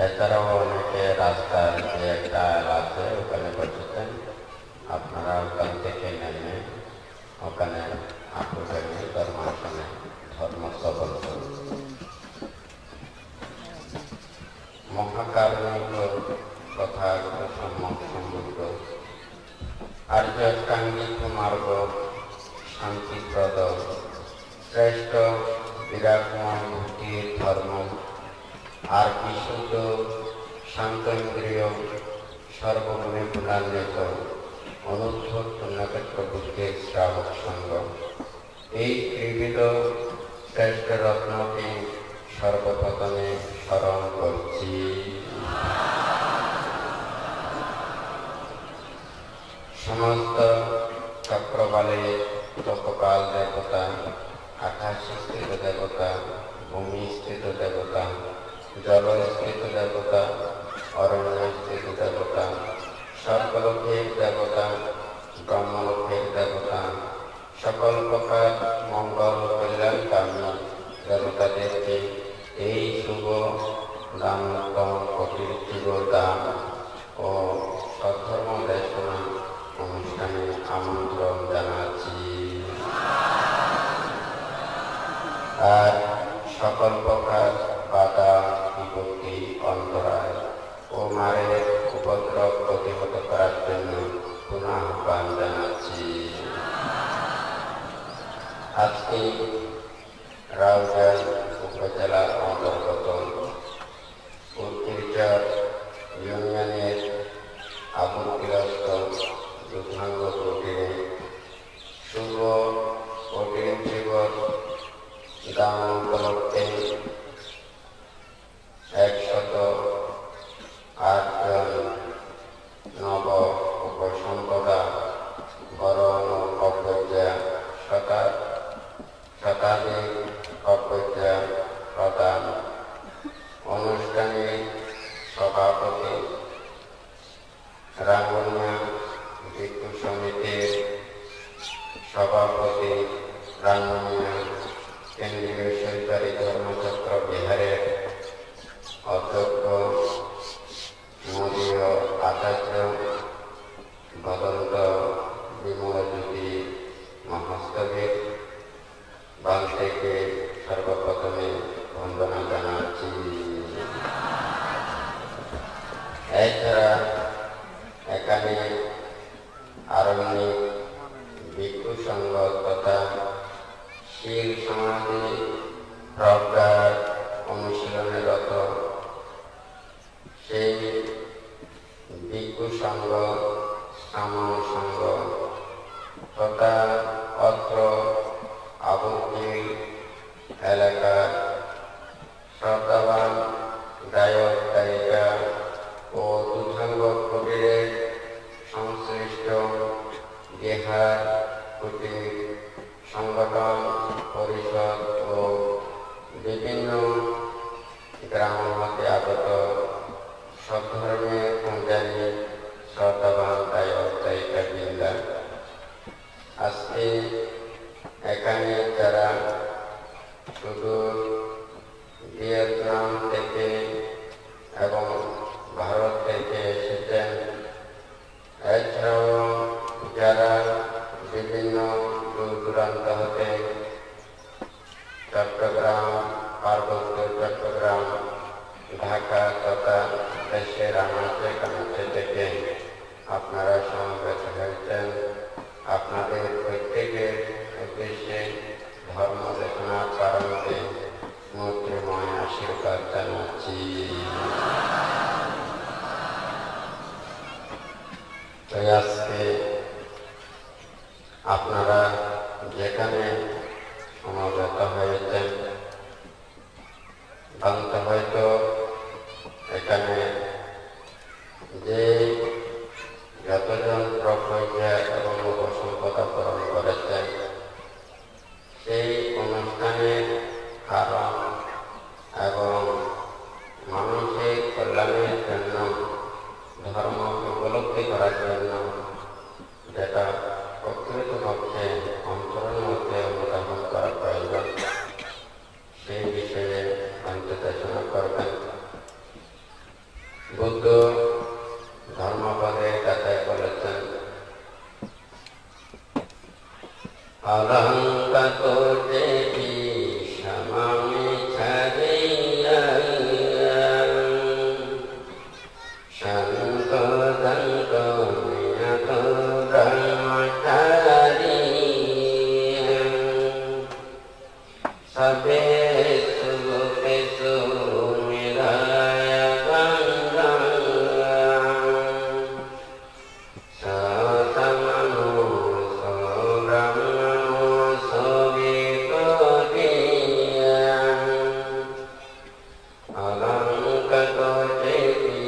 এছাড়াও অনেকে রাস্তার যে একটা আল আছে ওখানে বসেছেন, আপনারা ওখান থেকে নেমে ওখানে আপুজানি ধর্মাসনে ধর্ম শ্রবণ করুন। মহাকারণিক তথা সম্মুখ আর্যাঙ্গিক মার্গ শান্তিপ্রদ শ্রেষ্ঠ বিরাটময় মুক্তির ধর্ম আর বিশুদ্ধ শান্ত ইন্দ্রিয় সর্বগুণে গুণান্বিত অনুদ্ধ পুণ্যক্ষেত্র বুদ্ধির শ্রাবক সঙ্গ এই ত্রিবিধ শ্রেষ্ঠ রত্নটি সর্বপ্রথমে স্মরণ করছি। সমস্ত চক্রবালে লোকপাল দেবতা, আকাশস্থিত দেবতা, ভূমিস্থিত দেবতা, জলস্থিত দেবতা, অরণ্যস্থিত দেবতা, স্বর্গলোকের দেবতা, ব্রহ্মলোকের দেবতা, সকল প্রকার মঙ্গল কল্যাণকামী দেবতাদেরকে এই শুভ দানতম কটির দান ও সধর্ম দেশনা অনুষ্ঠানে আমন্ত্রণ জানাচ্ছি। আর সকল প্রকার বাধা বিপত্তি অন্তরায় ও মারের উপদ্রব প্রতিহত করার জন্য পুনঃ আহ্বান জানাচ্ছি। আজকে রাউজান উপজেলার অন্তর্গত উত্তরচর ইউনিয়নের আবুলগিরস্ত দুধাঙ্গ কুটিরে শুভ কঠিন জীবন দান উপলক্ষে 108 জন নব উপসম্পদা বরণ অপর্যা শতাধিক অপর্যা প্রদান অনুষ্ঠানে সভাপতি রাঙ্গুনিয়া ভিক্ষু সমিতির সভাপতি রাঙ্গুনিয়া কেন্দ্রীয় সরকারি ধর্মচক্র বিহারের অধ্যক্ষ মদীয় আচার্য ভদন্ত বিমলজ্যোতি মহাস্তবীর বাল থেকে সর্বপ্রথমে বন্দনা জানাচ্ছি। এছাড়া এখানে আরণ্যিক ভিক্ষু সংঘ তথা শীল সমাধি প্রজ্ঞার অনুশীলনরত সেই ভিক্ষু সংঘ সামন সংঘ তথা অত্র আবুলগির এলাকার শ্রদ্ধাবান গায়ক গায়িকা ও দুধাঙ্গ কুটিরের সংশ্লিষ্ট বিহার কুটির সংগঠন পরিষদ ও বিভিন্ন গ্রাম হতে আগত সধর্মের পূজারী শ্রদ্ধাবান গায়ক গায়িকা বৃন্দা, আজকে এখানে যারা সুদূর ভিয়েতনাম থেকে এবং ভারত থেকে এসেছেন, এছাড়াও যারা বিভিন্ন দূর দূরান্ত হতে চট্টগ্রাম, পার্বত্য চট্টগ্রাম, ঢাকা তথা দেশের আনাচে কানাচে থেকে আপনারা সমবেত হয়েছেন, আপনাদের প্রত্যেকের উদ্দেশ্যে ধর্ম দেশনার কারণে মৈত্রীময় আশীর্বাদ জানাচ্ছি। আজকে আপনারা যেখানে সমবেত হয়েছেন, জানতে হয়তো এখানে যে যতজন প্রকল্পা এবং উপসম্পদা পূরণ করেছেন, সেই অনুষ্ঠানের কারণ এবং মানুষের কল্যাণের জন্য ধর্ম উপলব্ধি করার জন্য যেটা প্রকৃতপক্ষে অন্তরের মধ্যে অনুধাবন করা প্রয়োজন, সেই বিষয়ে আন্তর্জাতিক করবেন। বুদ্ধ ধর্মপদে কথায় বলেছেন, অলঙ্কাত দেবী সমামি ছাড়িয়া শান্ত দন্ত নিয়ত ব্রহ্মচারী সবে সুলোকেষু নিরায় গঙ্গা সতমনো সৌব্রহ্মণো সবিকটিয়া অলঙ্কত দেবী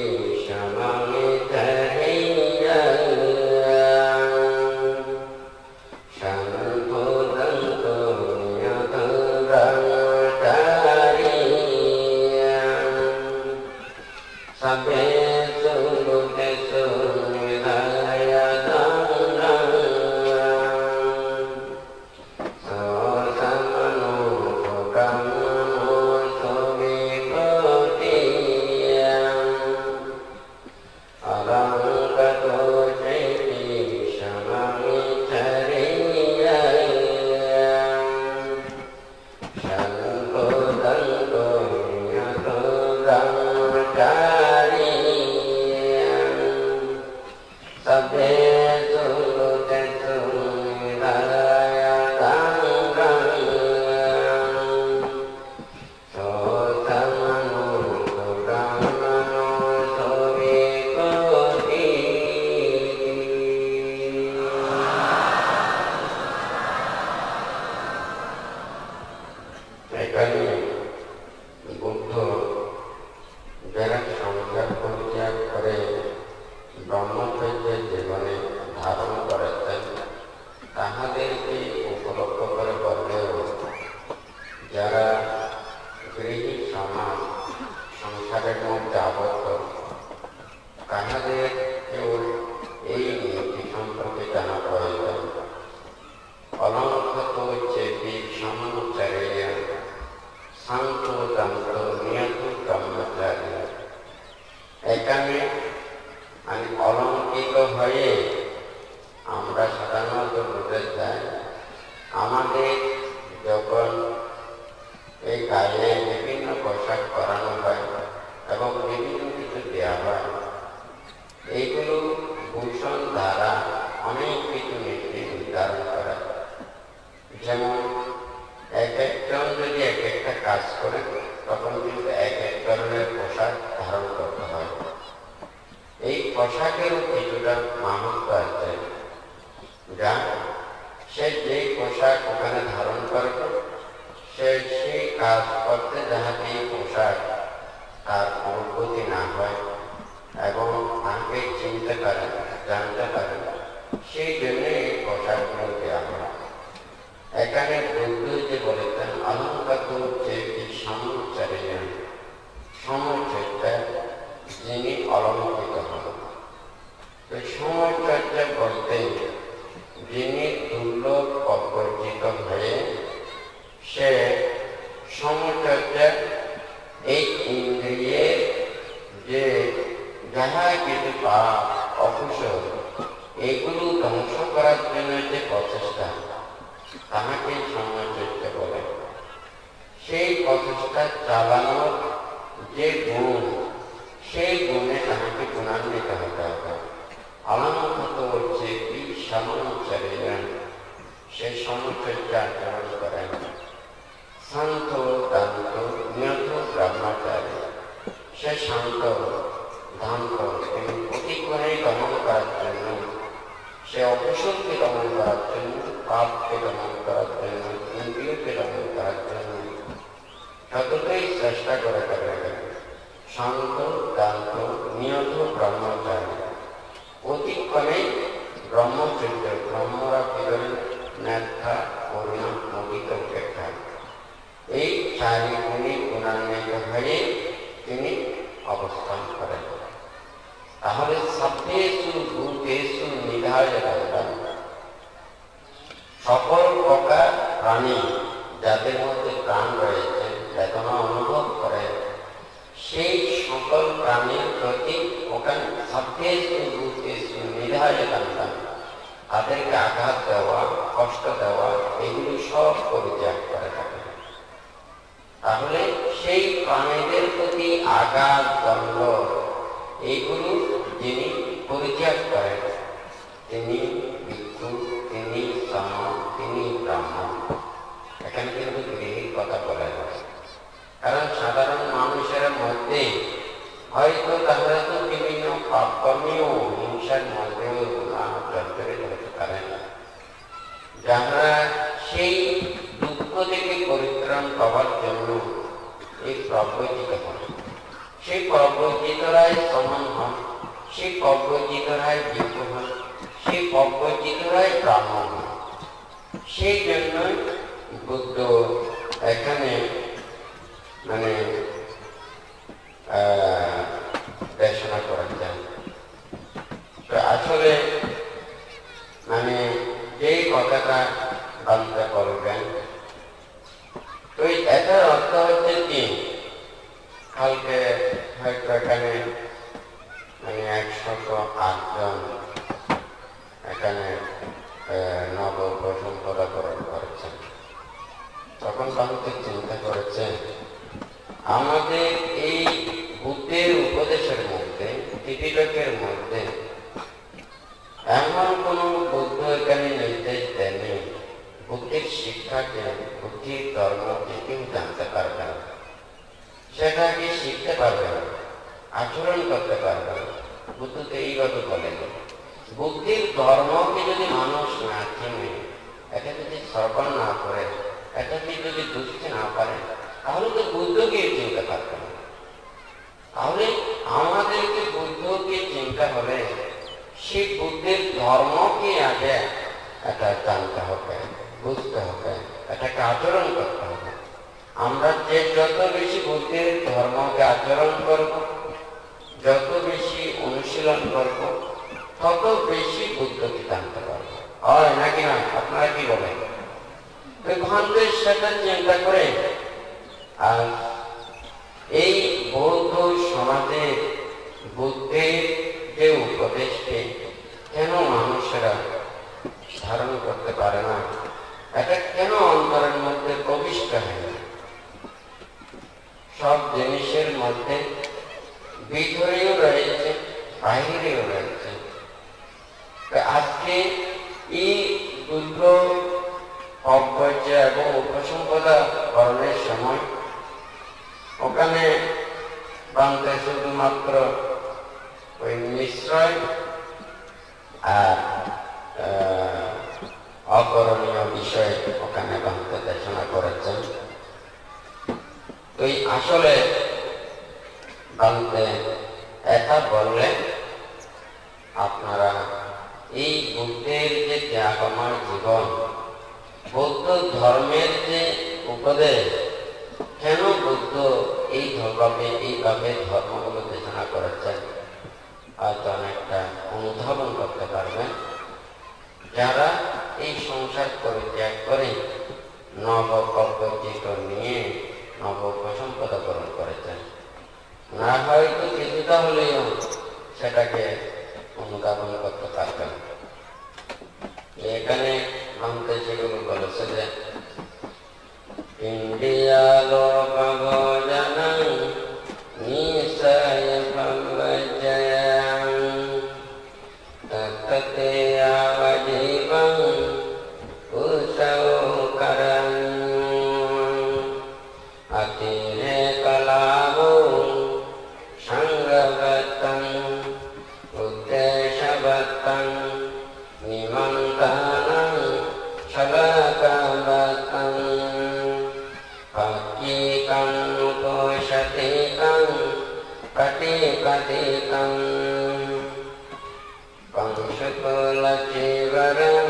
সমামি ধৈর্যা শান্ত দন্ত নিয়ত ব্রহ্মচারী সবে সুলোকেষু নিরায় গঙ্গা সতমনো সৌব্রহ্মণো সবিকটিয়া অলঙ্কত দেবী সমামি ধৈর্যা শান্ত দন্ত নিয়ত ব্রহ্মচারী সবে সুলোকেষু নিরায় গঙ্গা সতমনো সৌব্রহ্মণো সবিকটিয়া। এখানে বুদ্ধ যারা সংসার পরিত্যাগ করে ব্রহ্মচর্যের জীবনে ধারণ করেছেন তাহাদেরকে উপলক্ষ করে বললেও যারা গৃহী সমাজ সংসারের মধ্যে আবদ্ধ তাহাদের কেবল এই নীতি সম্পর্কে জানা প্রয়োজন। অলঙ্কত চেপি সমচারিয়া শান্ত দন্ত নিয়ত ব্রহ্মচারী। এখানে আমি অলঙ্কিত হয়ে আমরা সাধারণত বুঝতে চাই আমাদের যখন এই গায়ে বিভিন্ন পোশাক পরানো হয় এবং বিভিন্ন কিছু দেওয়া হয়, এইগুলো ভূষণ দ্বারা অনেক কিছু নীতি নির্ধারণ করা। যেমন এক একজন যদি এক একটা কাজ করে তখন কিন্তু এক এক ধরনের পোশাক ধারণ করতে হয়। এই পোশাকেরও কিছুটা মাহাত্ম্য আছে, যা সে যেই পোশাক ওখানে ধারণ করবে সে সেই কাজ করতে যাহাতে এই পোশাক তার অনুভূতি না হয় এবং তাকে চিনতে পারে, জানতে পারে, সেই জন্য এই পোশাকগুলো দেওয়া হয়। এখানে বুদ্ধ যে বলেছেন অলঙ্কত চেপি সমচারিয়া, সমচর্যা যিনি অলঙ্কিত হন। তো সমচর্যা বলতে যিনি দুর্লভ অপরিচিত হয়ে সে সমচর্যা এই ইন্দ্রিয়ের যে যাহা কিছু পাপ অকুশল এগুলো ধ্বংস করার জন্য যে প্রচেষ্টা তাহাকে সমচর্যা বলে। সেই প্রচেষ্টা চালানোর যে গুণ সেই গুণে তাহাকে গুণান্বিত হতে হবে। অলঙ্কত চেপি সমচারিয়া সে সমচর্যা আচরণ করেন। শান্ত দান্ত নিয়ত ব্রহ্মচারী সে শান্ত দান্ত এবং প্রতিক্ষণে দমন করার জন্য, সে অকুশলকে দমন করার জন্য, পাপকে দমন করার জন্য, ইন্দ্রিয়কে দমন করার জন্য যতটাই চেষ্টা করে থাকবেন। শান্ত দান্ত নিয়ত ব্রহ্মচারী প্রতিক্ষণে ব্রহ্মচর্য, ব্রহ্মরা ভিতরে মেধা করুণা মুদিত উপেক্ষা এই চারি গুণে গুণান্বিত হয়ে তিনি অবস্থান করেন। তাহলে সর্বেষু ভূতেষু নিধায় রাখবেন। সকল প্রকার প্রাণী যাদের মধ্যে প্রাণ রয়েছে, বেদনা অনুভব করে, সেই সকল প্রাণীর প্রতি ওখানে সত্যেষু ভূতেষু নিধায় কান্তাম, তাদেরকে আঘাত দেওয়া, কষ্ট দেওয়া, এগুলি সব পরিত্যাগ করে থাকে। তাহলে সেই প্রাণীদের প্রতি আঘাত, দণ্ড এইগুলো যিনি পরিত্যাগ করেন তিনি ভিক্ষু, তিনি সম, তিনি ব্রাহ্মণ। এখানে কিন্তু গৃহীর কথা বলা যায়, কারণ সাধারণ মানুষের মধ্যে হয়তো তারা তো বিভিন্ন পাপকর্মীয় হিংসার মধ্যেও জড়িত হতে পারেন, যারা সেই দুঃখ থেকে পরিত্রাণ পাওয়ার জন্য এই প্রবর্তিত হন। সেই প্রবর্তিতরাই সমান হন, সেই প্রবর্তিতরাই ভিক্ষু হন, সেই প্রবর্তিতরাই ব্রাহ্মণ হন। সেই জন্য বুদ্ধ এখানে মানে দেশনা করেছেন। তো আসলে মানে যেই কথাটা জানতে পারবেন, তো এটার অর্থ হচ্ছে কি, কালকে হয়তো এখানে মানে 108 জন এখানে নব সম্পদাকরণ করেছেন। তখন বাংলাতে চিন্তা করেছেন আমাদের এই বুদ্ধের উপদেশের মধ্যে, ত্রিপিটকের মধ্যে এমন কোন বুদ্ধ এখানে নির্দেশ দেননি বুদ্ধির শিক্ষাকে, বুদ্ধির ধর্মকে কেউ জানতে পারবে না, সেটাকে শিখতে পারবে না, আচরণ করতে পারবে না। বুদ্ধ তো এইভাবে বলেন, বুদ্ধির ধর্মকে যদি মানুষ না চিনে, এটা যদি শ্রবণ না করে, এটাকে যদি বুঝতে না পারে, তাহলে তো বুদ্ধকে চিনতে পারবে না। তাহলে আমাদেরকে বুদ্ধকে চিনতে হলে সেই বুদ্ধের ধর্মকে আগে এটা জানতে হবে, বুঝতে হবে, এটাকে আচরণ করতে হবে। আমরা যে যত বেশি বুদ্ধের ধর্মকে আচরণ করব, যত বেশি অনুশীলন করব, তত বেশি বুদ্ধকে জানতে পারবো। হয় নাকি না? আপনারা কি বলেন? ভ্রান্তের সাথে চিন্তা করে আর এই বৌদ্ধ সমাজে বুদ্ধের যে উপদেশকে কেন মানুষেরা ধারণ করতে পারে না, এটা কেন অন্তরের মধ্যে প্রবিষ্ট হয় না? সব জিনিসের মধ্যে ভিতরেও রয়েছে, বাহিরেও রয়েছে। আজকে এই দুর্গ অপর্যায় এবং উপসম্পদা করণের সময় ওখানে বাংলায় শুধুমাত্র ওই নিশ্চয় আর অকরণীয় বিষয় ওখানে বাংলা দেশনা করেছেন। তো আসলে বাংলায় এটা বললে আপনারা এই বুদ্ধের যে ত্যাগময় জীবন, বৌদ্ধ ধর্মের যে উপদেশ, কেন বুদ্ধ এইভাবে ধর্মগুলো দেশনা করেছেন, হয়তো অনেকটা অনুধাবন করতে পারবেন। যারা এই সংসার পরিত্যাগ করে নবকল্পচিত নিয়ে নব উপসম্পদা গ্রহণ করেছেন, না হয়তো কিছুটা হলেও সেটাকে অনুধাবন করতে পারবেন। এখানে ভাঙতে সেগুলো বলেছে যে ইন্ডিয়া লোক ভোজনং নিশ্চয় ভবজয়ং তত্তে আজীবং উৎসব করং অতিরে কলাবো সংগবতং উদ্দেশবতং নিমন্ত্রণং সলকবতং পাকিকং উপোষতিকং কটিকটিকং কংসকুলচীবরং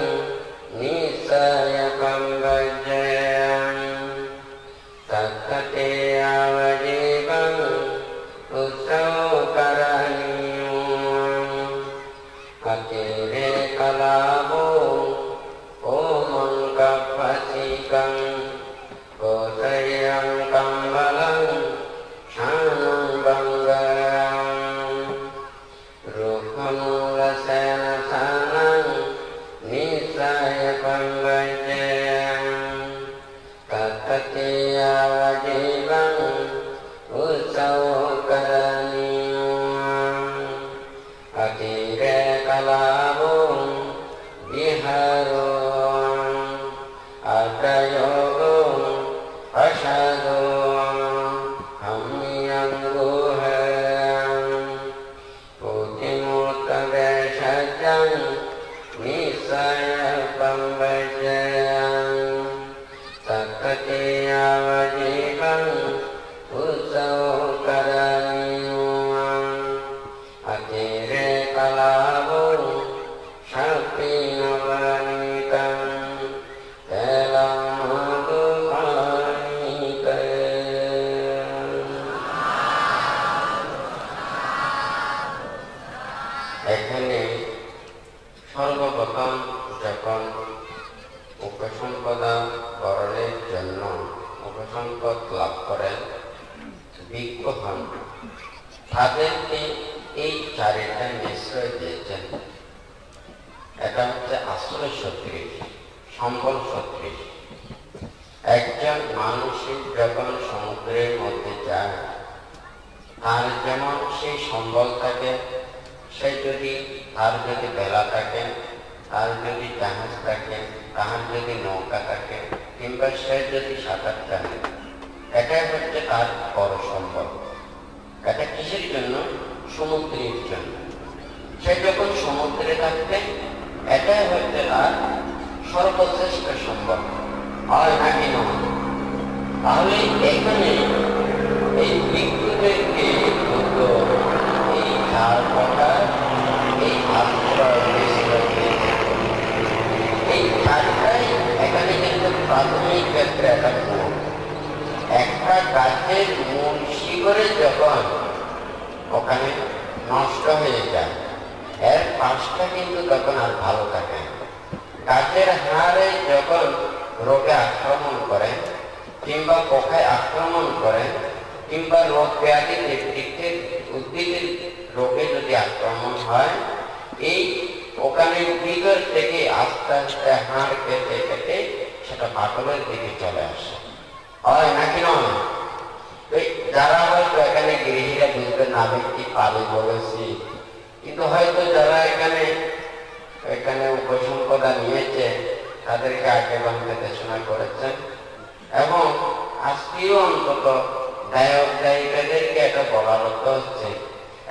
নিশ্চয়কং ভজয়ং তত্তে আজীবং উৎসবকরণীয়ং অতিরে কলাবো ওমং কপথিকং কোতয়ং কম্বলং শানং বঙ্গয়ং প্রথম যখন উপসম্পদা বরণের জন্য উপসম্পদ লাভ করেন, বিজ্ঞ হন, তাদেরকে এই চারিটা নিশ্চয় দিয়েছেন। এটা হচ্ছে আশ্রয় সদৃশ, সম্বল সদৃশ। একজন মানুষের যখন সমুদ্রের মধ্যে যায়, তার যেমন সেই সম্বল থাকে, তার যদি বেলা থাকে, তার যদি জাহাজ থাকে, তার যদি নৌকা থাকে, কিংবা সে যদি সাঁতার জানে, এটাই হচ্ছে তার বড় সম্বল। এটা কিসের জন্য? সমুদ্রের জন্য। সে যখন সমুদ্রে থাকবে, এটাই হচ্ছে তার সর্বশ্রেষ্ঠ সম্বল, হয় নাকি নয়? তাহলে এখানে এই ভিক্ষুদেরকে এই চার প্রকার এই আশ্রয় এই চারটাই এখানে কিন্তু প্রাথমিক ক্ষেত্রে একটা মূল। একটা গাছের মূল শিকড়ে যখন ওখানে নষ্ট হয়ে যায়, এর পাশটা কিন্তু তখন আর ভালো থাকে। গাছের হাড়ে যখন রোগে আক্রমণ করে, কিংবা পোকায় আক্রমণ করে, কিংবা রোগ ব্যাধি উদ্ভিদের রোগে যদি আক্রমণ হয়, এই ওখানে ভিতর থেকে আস্তে আস্তে হাড় কেটে কেটে সেটা পাতলের দিকে চলে আসে, হয় নাকি নয়? যারা হয়তো এখানে গৃহীরা বুঝবেন না আমি কি পালি বলেছি, কিন্তু হয়তো যারা এখানে উপসম্পদা নিয়েছে তাদেরকে আগে বাংলা দেশনা করেছেন, এবং আজকেও অন্তত দায়ক দায়িকাদেরকে এটা বলার অর্থ হচ্ছে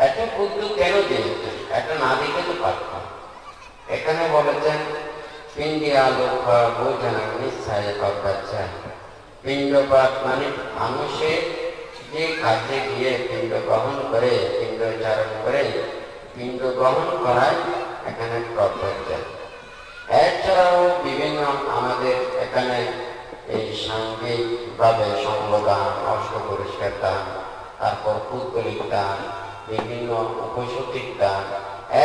এত বুদ্ধ কেন দিয়েছেন, এটা না দিতে তো পারতাম। এখানে বলেছেন পিণ্ডিয়া লোক বোঝান নিশ্চয় পাচ্ছেন। পিণ্ডপাত মানে মানুষের যে কাজে গিয়ে পিণ্ড গ্রহণ করে, পিণ্ড চারণ করে, পিণ্ড গ্রহণ করায় এখানে কর্তব্য। এছাড়াও বিভিন্ন আমাদের এখানে এই সাংঘিক ভাবে সঙ্গদান, অষ্টপরিষ্কার দান, তারপর পুত্তলিক দান, বিভিন্ন উপসতিক দান,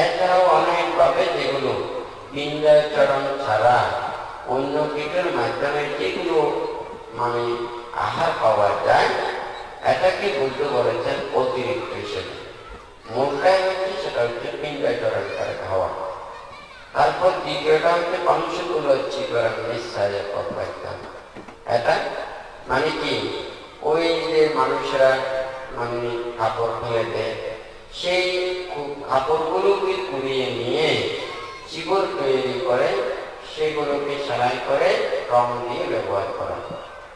এছাড়াও অনেকভাবে যেগুলো পিণ্ডাচরণ ছাড়া অন্য কিছুর মাধ্যমে যেগুলো মানে আহার পাওয়া যায়, এটাকে বুদ্ধ বলেছেন অতিরিক্ত হিসেবে। মূলটাই হচ্ছে সেটা হচ্ছে পিণ্ডাচরণ করে খাওয়া। তারপর দ্বিতীয়টা হচ্ছে মানুষগুলো নিশ্চয় অভ্যাস। এটা মানে কি, ওই যে মানুষরা মানে কাপড় ফেলে দেয়, সেই কাপড়গুলোকে কুড়িয়ে নিয়ে চিবর তৈরি করে সেগুলোকে সেলাই করে রং দিয়ে ব্যবহার করা।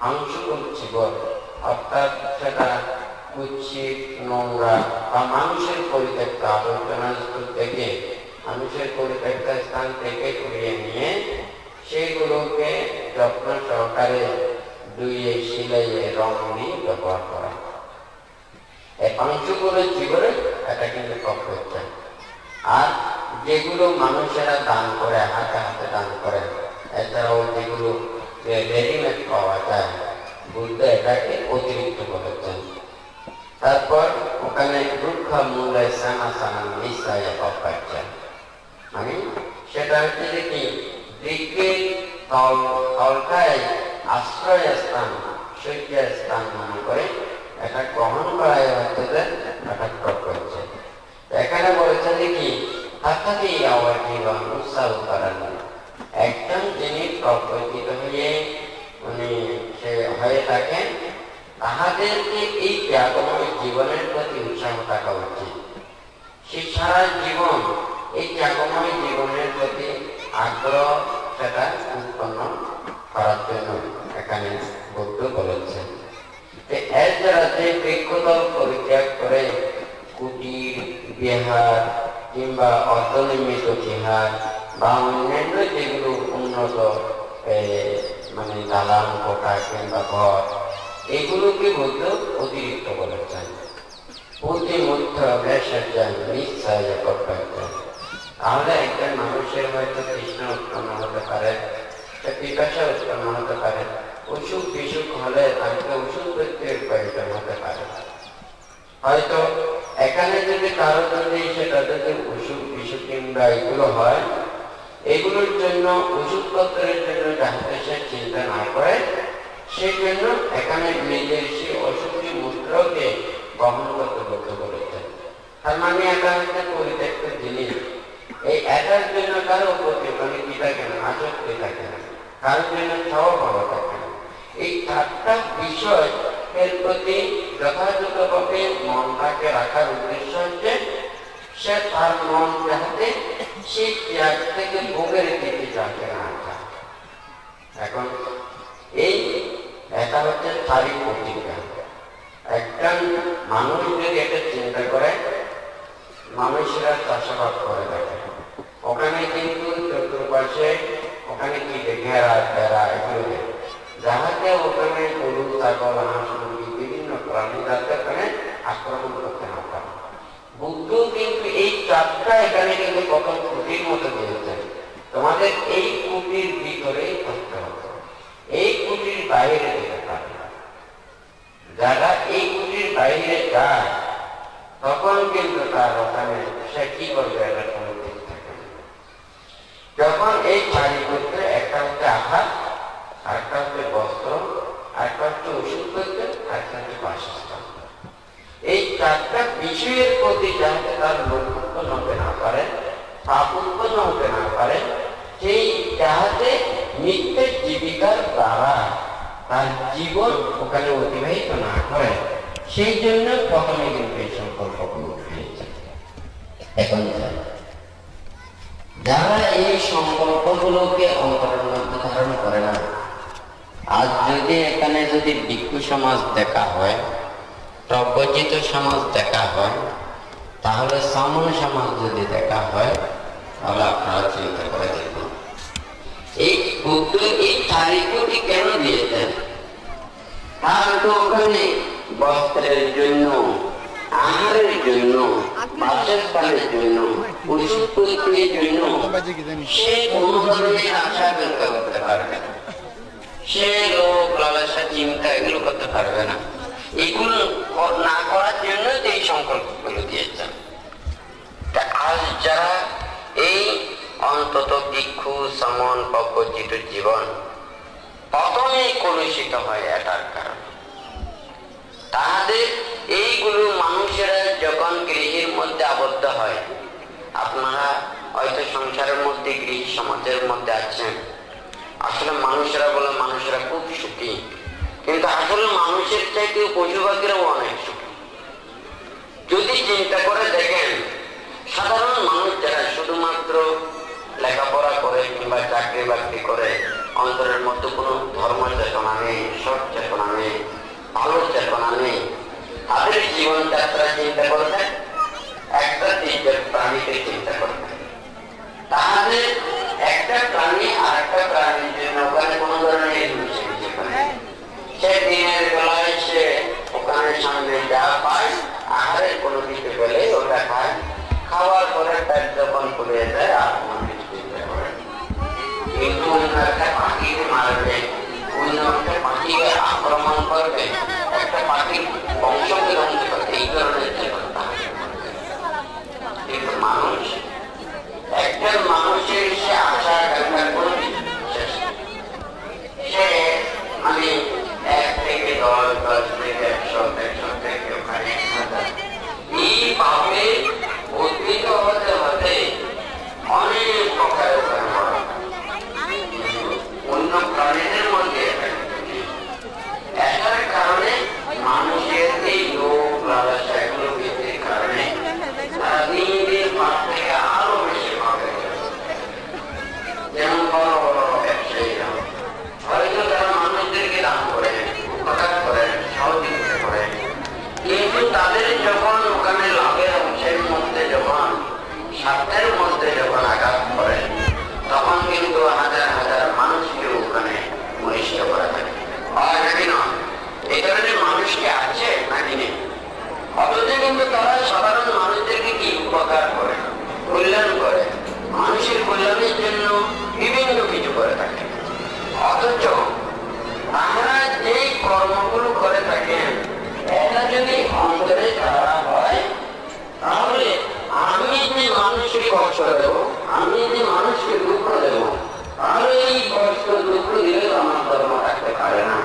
আংশুকুল চিবর অর্থাৎ সেটা কুচ্ছিত, নোংরা বা মানুষের পরিত্যক্ত আবর্জনা থেকে, মানুষের পরিত্যক্ত স্থান থেকে কুড়িয়ে নিয়ে সেইগুলোকে যত্ন সহকারে ধুয়ে সিলাইয়ে রং দিয়ে ব্যবহার করা। এই পাঁচগুলো জীবনে এটা কিন্তু কর্তব্য। আর যেগুলো মানুষেরা দান করে, হাতে হাতে দান করে, এছাড়াও যেগুলো রেডিমেড পাওয়া যায়, বুদ্ধ এটাকে অতিরিক্ত বলেছেন। তারপর ওখানে বৃক্ষ মূল্যে সানা সানা নিশ্চয় পাচ্ছেন, মানে সেটা হচ্ছে যে কি বৃক্ষের তলটায় আশ্রয় স্থান, শয্যা স্থান মনে করে এটা গ্রহণ করাই হচ্ছে যে এটা করছে। এখানে বলেছেন যে কি তাকেই আবার জীবন উৎসাহ করানো। একজন যিনি প্রকৃত হয়ে মানে সে হয়ে থাকেন, তাহাদেরকে এই ত্যাগময় জীবনের প্রতি উৎসাহ থাকা উচিত। সে সারা জীবন এই ত্যাগময় জীবনের প্রতি আগ্রহ সেটা উৎপন্ন করার জন্য এখানে বুদ্ধ বলেছেন। এর দ্বারা যে বৃক্ষতল পরিত্যাগ করে কুটির বিহার কিংবা অর্ধনির্মিত বিহার বা অন্যান্য যেগুলো উন্নত মানে দালান কোঠা কিংবা ঘর, এগুলোকে বুদ্ধ অতিরিক্ত বলেছেন। প্রতিমুগ্ধ বেশের জন্য নিশ্চয় কর্তব্য। তাহলে একজন মানুষের হয়তো তৃষ্ণা উৎপন্ন হতে পারে, পিপাসা উৎপন্ন হতে পারে, অসুখ বিসুখ হলে তাকে ওষুধ প্রত্যেকের প্রয়োজন হতে পারে। হয়তো এখানে যদি কারো যদি সেটা যদি অসুখ বিসুখ কিংবা এগুলো হয়, এগুলোর জন্য ওষুধপত্রের জন্য যাতে সে চিন্তা না করে, সেই জন্য এখানে নিজের সেই অসুখী মূত্রকে বহন করতে বাধ্য করেছেন। তার মানে এটা হচ্ছে পরিত্যক্ত জিনিস। এই এটার জন্য কারো প্রতি ওখানে কি থাকে না, আসক্তি থাকে না, কারোর জন্য স্বভাব থাকে না। এই চারটা বিষয় এর প্রতি যথাযথভাবে মনটাকে রাখার উদ্দেশ্য হচ্ছে সে তার মন যাতে সেই ত্যাগ থেকে ভোগের দিকে যাতে না যায়। এখন এই এটা হচ্ছে তারই প্রতিজ্ঞা। একজন মানুষ যদি এটা চিন্তা করে, মানুষেরা চাষাবাদ করে থাকে, ওখানে কিন্তু চতুর্পাশে ওখানে কি ঘেরা ঘেরা এগুলো যাহাতে ওখানে গরু, ছাগল, হাঁস, মুরগি বিভিন্ন প্রাণী যাতে ওখানে আক্রমণ করতে না পারে। বুদ্ধ কিন্তু এই চারটা এখানে কিন্তু কত কুটির মতো দিয়েছেন, তোমাদের এই কুটির ভিতরেই করতে হবে, এই কুটির বাইরে যেতে পারে। যারা এই কুটির বাইরে যায় তখন কিন্তু তার ওখানে সে কি করবে এটা কোনো ঠিক থাকে না। যখন এই চারি করতে একটা হচ্ছে আহার, আরেকটা হচ্ছে বস্ত্র, আরেকটা হচ্ছে ওষুধ করতে, আরেকটা হচ্ছে বাসস্থান। এই চারটা বিষয়ের প্রতি যাতে তার লোভ উৎপন্ন হতে না পারে, পাপ উৎপন্ন হতে না পারে, সেই যাহাতে নিত্যের জীবিকার দ্বারা তার জীবন ওখানে অতিবাহিত না করে, সেই জন্য প্রথমে কিন্তু এই সংকল্পগুলো উঠিয়েছে। এখন যারা এই সংকল্পগুলোকে অন্তরের মধ্যে ধারণ করে না, আজ যদি এখানে যদি ভিক্ষু সমাজ দেখা হয়, প্রজ্ঞাচিত সমাজ দেখা হয়, তাহলে সামন সমাজ যদি দেখা হয়, তাহলে আপনারা চিন্তা করে দেখুন এই বুদ্ধ এই তারিখটি কেন দিয়েছেন। তার তো ওখানে বস্ত্রের জন্য, আহারের জন্য, বাসস্থানের জন্য, ওষুধপত্রের জন্য সে কোনো ধরনের আশা ব্যক্ত করতে পারবে না, সে লোক লালসা চিন্তা এগুলো করতে পারবে না। এগুলো না করার জন্য এই সংকল্পগুলো দিয়েছেন। আজ যারা এই অন্তত ভিক্ষু সমন প্রজ্ঞাচিত জীবন প্রথমে কলুষিত হয় এটার কারণে, তাদের এইগুলো মানুষেরা যখন গৃহের মধ্যে আবদ্ধ হয়, আপনারা হয়তো সংসারের মধ্যে গৃহ সমাজের মধ্যে আছেন, আসলে মানুষেরা বলে মানুষেরা খুব সুখী, কিন্তু আসলে মানুষের চাইতেও পশু পাখিরাও অনেক সুখী। যদি চিন্তা করে দেখেন, সাধারণ মানুষ যারা শুধুমাত্র লেখাপড়া করে কিংবা চাকরি বাকরি করে, অন্তরের মধ্যে কোনো ধর্ম চেতনা নেই, সৎ চেতনা নেই, ভালো চেতনা নেই, তাদের জীবনযাত্রা চিন্তা করতে একটা তিনটে প্রাণীকে চিন্তা করতে, তাহলে একটা প্রাণী আর একটা প্রাণীর জন্য ওখানে কোনো ধরনের সে দিনের বেলায় সে ওখানে সামনে যা পায়, আহারের কোনো কিছু পেলে ওটা খায়, খাওয়ার পরে পেট যখন খুলে যায় আর কোনো কিছু চিন্তা করে। কিন্তু অন্য একটা পাখিকে মারবে, অন্য একটা পাখিকে আক্রমণ করবে, একটা পাখির বংশকে ধ্বংস করবে, এই ধরনের চেতনা। কিন্তু মানুষ, একজন মানুষের সে আশা আকাঙ্ক্ষা কোনো শেষ, সে মানে 1 থেকে 10, 10 থেকে 100, 100 থেকে 1000 এইভাবে উদ্ভিদ হতে হতে অনেক প্রকার অন্য প্রাণীদের মধ্যে এটার কারণে মানুষের এই লোভ লালসা এগুলো বৃদ্ধির কারণে তারা দিন দিন পাশ থেকে আরো বেশি ভাবে, যেমন বড় বড় ব্যবসায়ীরা হয়তো তারা মানুষদেরকে দান করেন, উপকার করেন, সহযোগিতা করেন, কিন্তু তাদের যখন ওখানে লাভের অংশের মধ্যে যখন স্বার্থের মধ্যে যখন আঘাত করেন, তখন কিন্তু হাজার হাজার মানুষকে ওখানে অনিষ্ট করা থাকে। নাকি না, এই ধরনের মানুষকে আছে নাকি নেই? অথচ কিন্তু তারা সাধারণ মানুষদেরকে কি উপকার করে, কল্যাণ করে, মানুষের কল্যাণের জন্য বিভিন্ন কিছু করে থাকে। অথচ আমরা যে কর্মগুলো করে থাকেন, এটা যদি অন্তরে ধারা হয়, তাহলে আমি যে মানুষকে কষ্ট দেব, আমি যদি মানুষকে দুঃখ দেব, তাহলে এই কষ্ট দুঃখ দিলে তো আমার ধর্ম থাকতে পারে না।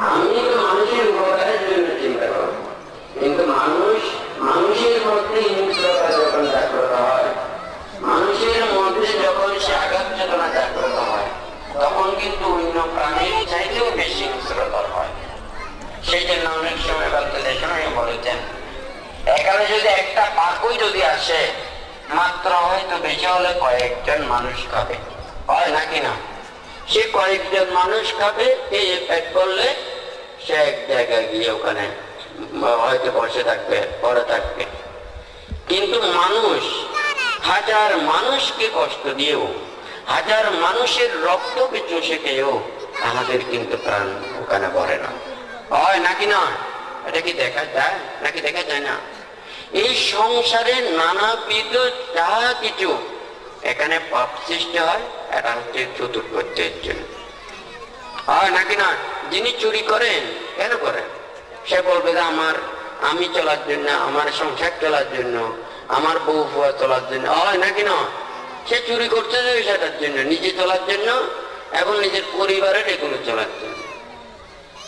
আমি তো মানুষের উপকারের জন্য চিন্তা করব, কিন্তু মানুষের মধ্যে হিংস্রতা যখন জাগ্রত হয়, মানুষের মধ্যে যখন সে আঘাত চেতনা জাগ্রত হয়, তখন কিন্তু অন্য প্রাণীর চাইতেও বেশি হিংস্রতর হয়। সেই জন্য অনেক সময় বাংলাদেশে বলেছেন, এখানে যদি একটা পাখি যদি আসে, মাত্র হয়তো বেশি হলে কয়েকজন মানুষ খাবে, হয় নাকি না? সে কয়েকজন মানুষ খাবে, খেয়ে পেট করলে সে এক জায়গায় গিয়ে ওখানে হয়তো বসে থাকবে, পরে থাকবে। কিন্তু মানুষ হাজার মানুষকে কষ্ট দিয়েও, হাজার মানুষের রক্তকে চষে খেয়েও আমাদের কিন্তু প্রাণ ওখানে ভরে না, হয় নাকি না? এটা কি দেখা যায় নাকি দেখা যায় না? এই সংসারে নানাবিধ যা কিছু এখানে পাপ সৃষ্টি হয়, এটা হচ্ছে চতুর্থের জন্য, হয় নাকি না? যিনি চুরি করেন কেন করেন? সে বলবে যে আমি চলার জন্য, আমার সংসার চলার জন্য, আমার বউ ফুয়া চলার জন্য, হয় নাকি না? সে চুরি করছে যে সেটার জন্য, নিজে চলার জন্য এবং নিজের পরিবারের এগুলো চলার জন্য।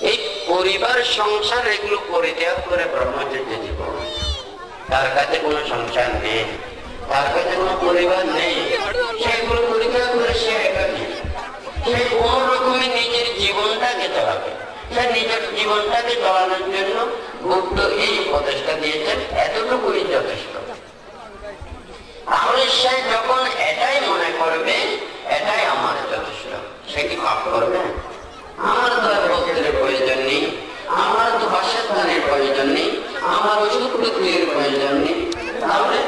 এই পরিবার সংসার এগুলো পরিত্যাগ করে ব্রহ্মচর্য জীবন, তার কাছে কোনো সংসার নেই, তার কাছে কোনো পরিবার নেই, সেগুলো পরিত্যাগ করে সে একাকী। সে কোন রকমের নিজের জীবনটাকে চালাবে, সে নিজের জীবনটাকে চালানোর জন্য বুদ্ধ এই উপদেশটা দিয়েছেন, এতটুকুই যথেষ্ট। তাহলে সে যখন এটাই মনে করবে এটাই আমার যথেষ্ট, সে কি পাপ করবে? আমার তো আর ভক্তের প্রয়োজন নেই, আমার তো বাসস্থানের প্রয়োজন নেই, আমার ওষুধ প্রক্রিয়ার প্রয়োজন নেই, তাহলে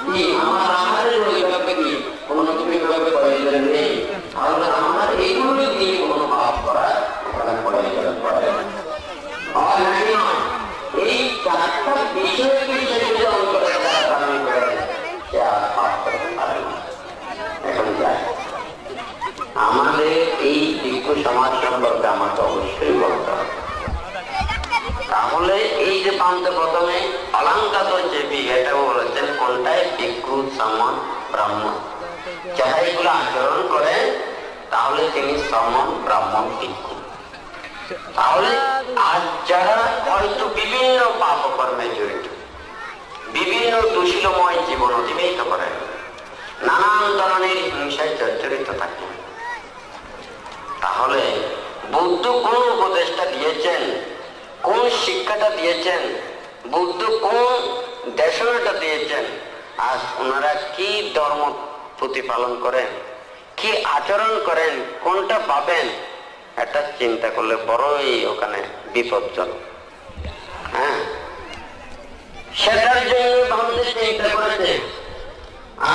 কি আমার আহারের ওইভাবে কি কোনো ভাবে প্রয়োজন নেই, তাহলে আমার এইগুলো দিয়ে কোনো পাপ করা প্রয়োজন পড়ে। এই চারটা বিষয়কে সে যদি অন্তরে তারা পালন করে, সে আর পাপ করতে পারে না। এখন যায় আমাদের এই ভিক্ষু সমাজ সম্পর্কে আমাকে অবশ্যই বলতে হবে। তাহলে এই যে পান্তে প্রথমে অলঙ্কাত চেপি এটাও বলেছেন, কোনটায় ভিক্ষু সমন ব্রাহ্মণ, যারা এগুলো আচরণ করে তাহলে তিনি সমন ব্রাহ্মণ ভিক্ষু। তাহলে আজ যারা হয়তো বিভিন্ন পাপ কর্মে জড়িত, বিভিন্ন দূষিতময় জীবন অতিবাহিত করেন, নানান ধরনের হিংসায় জর্জরিত থাকেন, তাহলে বুদ্ধ কোন উপদেশটা দিয়েছেন, কোন শিক্ষাটা দিয়েছেন, বুদ্ধ কোন দেশনাটা দিয়েছেন, আজ ওনারা কি ধর্ম প্রতিপালন করেন, কি আচরণ করেন, কোনটা পাবেন, এটা চিন্তা করলে বড়ই ওখানে বিপজ্জনক। হ্যাঁ, সেটার জন্য ভাবতে চিন্তা করেছে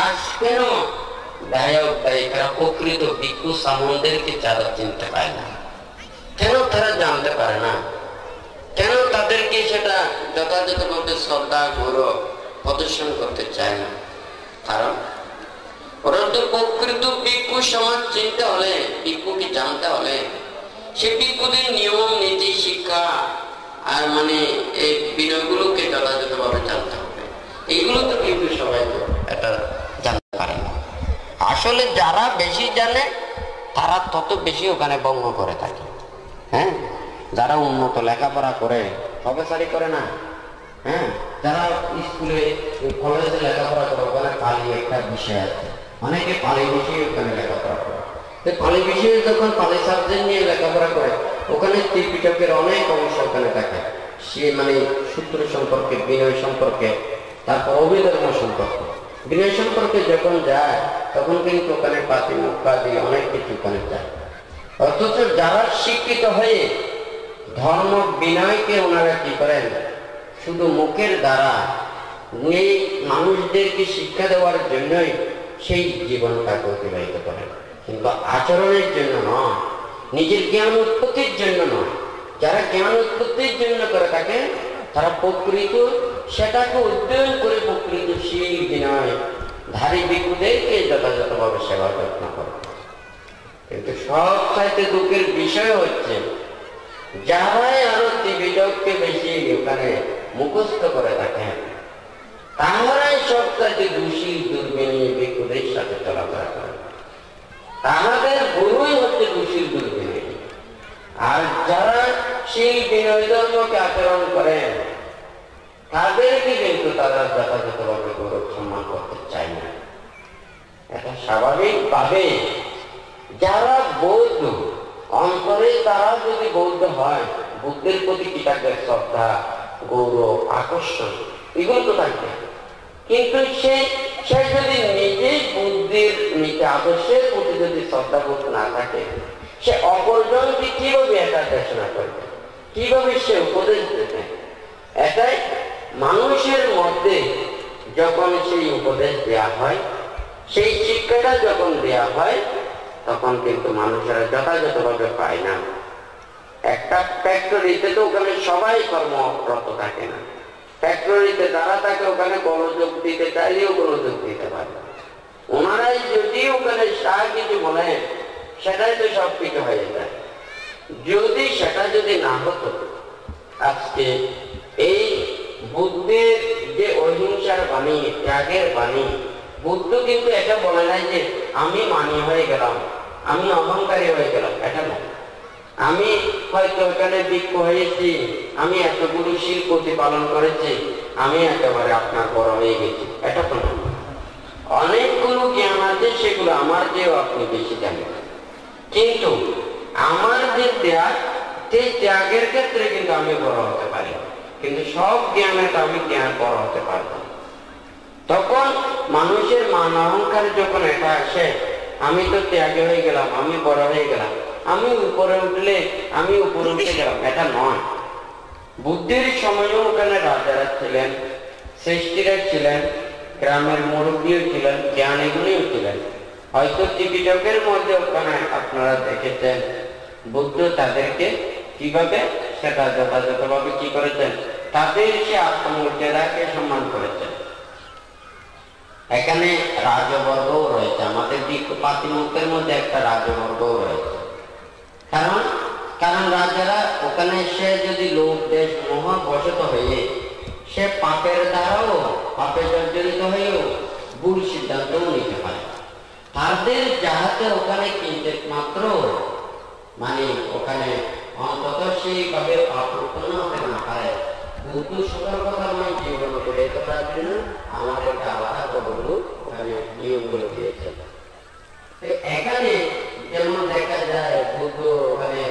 আজ কেন গায়ক গায়িকারা প্রকৃত ভিক্ষু সামনদেরকে যারা চিনতে পায় না, কেন তারা জানতে পারে না, কেন তাদেরকে সেটা যথাযথভাবে শ্রদ্ধা গৌরব প্রদর্শন করতে চায় না? কারণ পরন্তু প্রকৃত ভিক্ষু সমাজ চিনতে হলে, ভিক্ষুকে জানতে হলে, সে ভিক্ষুদের নিয়ম নীতি শিক্ষা আর এই বিনয়গুলোকে যথাযথভাবে জানতে হবে। এইগুলো তো কিন্তু সবাই এটা জানতে পারে না। আসলে যারা বেশি জানে তারা তত বেশি ওখানে ভঙ্গ করে থাকে। হ্যাঁ, যারা উন্নত লেখাপড়া করে, প্রফেসরি করে না, হ্যাঁ, যারা স্কুলে কলেজে লেখাপড়া করে, ওখানে পালি একটা বিষয় আছে, অনেকে পালি বিষয়ে ওখানে লেখাপড়া করে। পালি বিষয়ে যখন পালি সাবজেক্ট নিয়ে লেখাপড়া করে, ওখানে ত্রিপিটকের অনেক অংশ ওখানে থাকে। সে সূত্র সম্পর্কে, বিনয় সম্পর্কে, তারপর অভিধর্ম সম্পর্কে, বিনয় সম্পর্কে যখন যায় তখন কিন্তু ওখানে পাতি মুখাদি অনেক কিছু ওখানে যায়। অথচ যারা শিক্ষিত হয়ে ধর্ম বিনয়কে ওনারা কি করেন, শুধু মুখের দ্বারা এই মানুষদেরকে শিক্ষা দেওয়ার জন্যই সেই জীবনটাকে অতিবাহিত করেন, কিন্তু আচরণের জন্য নয়, নিজের জ্ঞান উৎপত্তির জন্য নয়। যারা জ্ঞান উৎপত্তির জন্য করে থাকে তারা প্রকৃত সেটাকে অধ্যয়ন করে প্রকৃত সেই বিনয় ধারী ভিক্ষুদেরকে যথাযথভাবে সেবা যত্ন করে। কিন্তু সব চাইতে দুঃখের বিষয় হচ্ছে যারাই আরো ত্রিপিটককে বেশি ওখানে মুখস্থ করে থাকেন, তাহারাই সব চাইতে দোষী দুর্বিনী ভিক্ষুদের সাথে তাহাদের গুরুই হচ্ছে দুশীল গুরু বিনয়। আর যারা শীল বিনয় ধর্মকে আচরণ করেন তাদেরকে কিন্তু তারা যথাযথভাবে গৌরব সম্মান করতে চায় না। এটা স্বাভাবিকভাবে যারা বৌদ্ধ অন্তরে তারা যদি বৌদ্ধ হয়, বুদ্ধের প্রতি কৃতজ্ঞের শ্রদ্ধা, গৌরব, আকর্ষণ এগুলো তো থাকবে। কিন্তু সে যদি নিজেই বুদ্ধির নিজে আদর্শের প্রতি যদি শ্রদ্ধাবোধ না থাকে, সে অপরজনকে কিভাবে এটা দেশনা করবে, কিভাবে সে উপদেশ দেবে? এটাই মানুষের মধ্যে যখন সেই উপদেশ দেয়া হয়, সেই শিক্ষাটা যখন দেয়া হয়, তখন কিন্তু মানুষেরা যথাযথভাবে পায় না। একটা ফ্যাক্টরিতে তো ওখানে সবাই কর্মরত থাকে না। ফ্যাক্টরিতে যারা থাকে ওখানে মনোযোগ দিতে চাইলেও মনোযোগ দিতে পারে। ওনারাই যদি ওখানে কিছু বলেন সেটাই তো সবকিছু হয়ে যায়। যদি সেটা যদি না হতো, আজকে এই বুদ্ধের যে অহিংসার বাণী, ত্যাগের বাণী, বুদ্ধ কিন্তু এটা বলে নাই যে আমি মানি হয়ে গেলাম, আমি অহংকারী হয়ে গেলাম, এটা না। আমি হয়তো এখানে বিক্ষ হয়েছি, আমি এতগুলো শীল প্রতিপালন করেছি, আমি একেবারে আপনার বড় হয়ে গেছি, এটা তো না। অনেকগুলো জ্ঞান আছে, সেগুলো আমার চেয়েও আপনি বেশি জানেন। কিন্তু আমার যে ত্যাগ, সেই ত্যাগের ক্ষেত্রে কিন্তু আমি বড় হতে পারি, কিন্তু সব জ্ঞানের আমি জ্ঞান বড় হতে পারব। তখন মানুষের মান অহংকার যখন এটা আসে, আমি তো ত্যাগে হয়ে গেলাম, আমি বড় হয়ে গেলাম, আমি উপরে উঠলে আমি উপরে উঠে গেলাম, এটা নয়। বুদ্ধির সময়ও ওখানে রাজারা ছিলেন, শ্রেষ্ঠীরা ছিলেন, গ্রামের মুরব্বীও ছিলেন, জ্ঞানীগুলিও ছিলেন। হয়তো ত্রিপিটকের মধ্যে ওখানে আপনারা দেখেছেন বুদ্ধ তাদেরকে কিভাবে সেটা যথাযথভাবে কি করেছেন, তাদের সে আত্মমর্যাদাকে সম্মান করেছেন। এখানে রাজবর্গও রয়েছে, আমাদের পাতিমুখের মধ্যে একটা রাজবর্গও রয়েছে। কারণ রাজারা ওখানে সে যদি লোভ দেশ মোহ বশত হয়ে সে পাপের দ্বারাও, পাপে জর্জরিত হয়েও ভুল সিদ্ধান্তও নিতে পারে। তাদের যাহাতে ওখানে কিঞ্চিত মাত্র মানে ওখানে অন্তত সেইভাবে পাপ উৎপন্ন হতে না পারে, বুদ্ধ সতর্কতাময় জীবন করে করার জন্য আমাদেরকে আলাদা কতগুলো ওখানে নিয়মগুলো দিয়েছেন। এখানে যেমন দেখা যায় বুদ্ধ ওখানে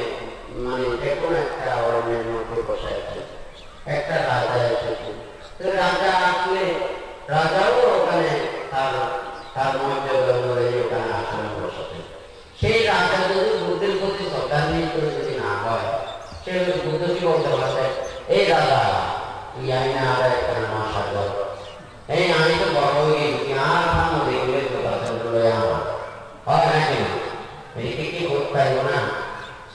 মানে যে কোনো একটা অরণ্যের মধ্যে বসে আছে, একটা রাজা এসেছে। রাজা আসলে রাজাও ওখানে তার মর্যাদা অনুযায়ী ওখানে আসনে বসেছে। সেই রাজা যদি বুদ্ধের প্রতি শ্রদ্ধান্বিত করে যদি না হয়, সে বুদ্ধ কি বলতে পারছে, এই রাজা তুই আইনা আর একটা না সাগর, এই আমি তো বড় হয়ে গেছি, আর আমার দেখলে তো হয় নাকি না? এদিকে কি করতে পারবো না?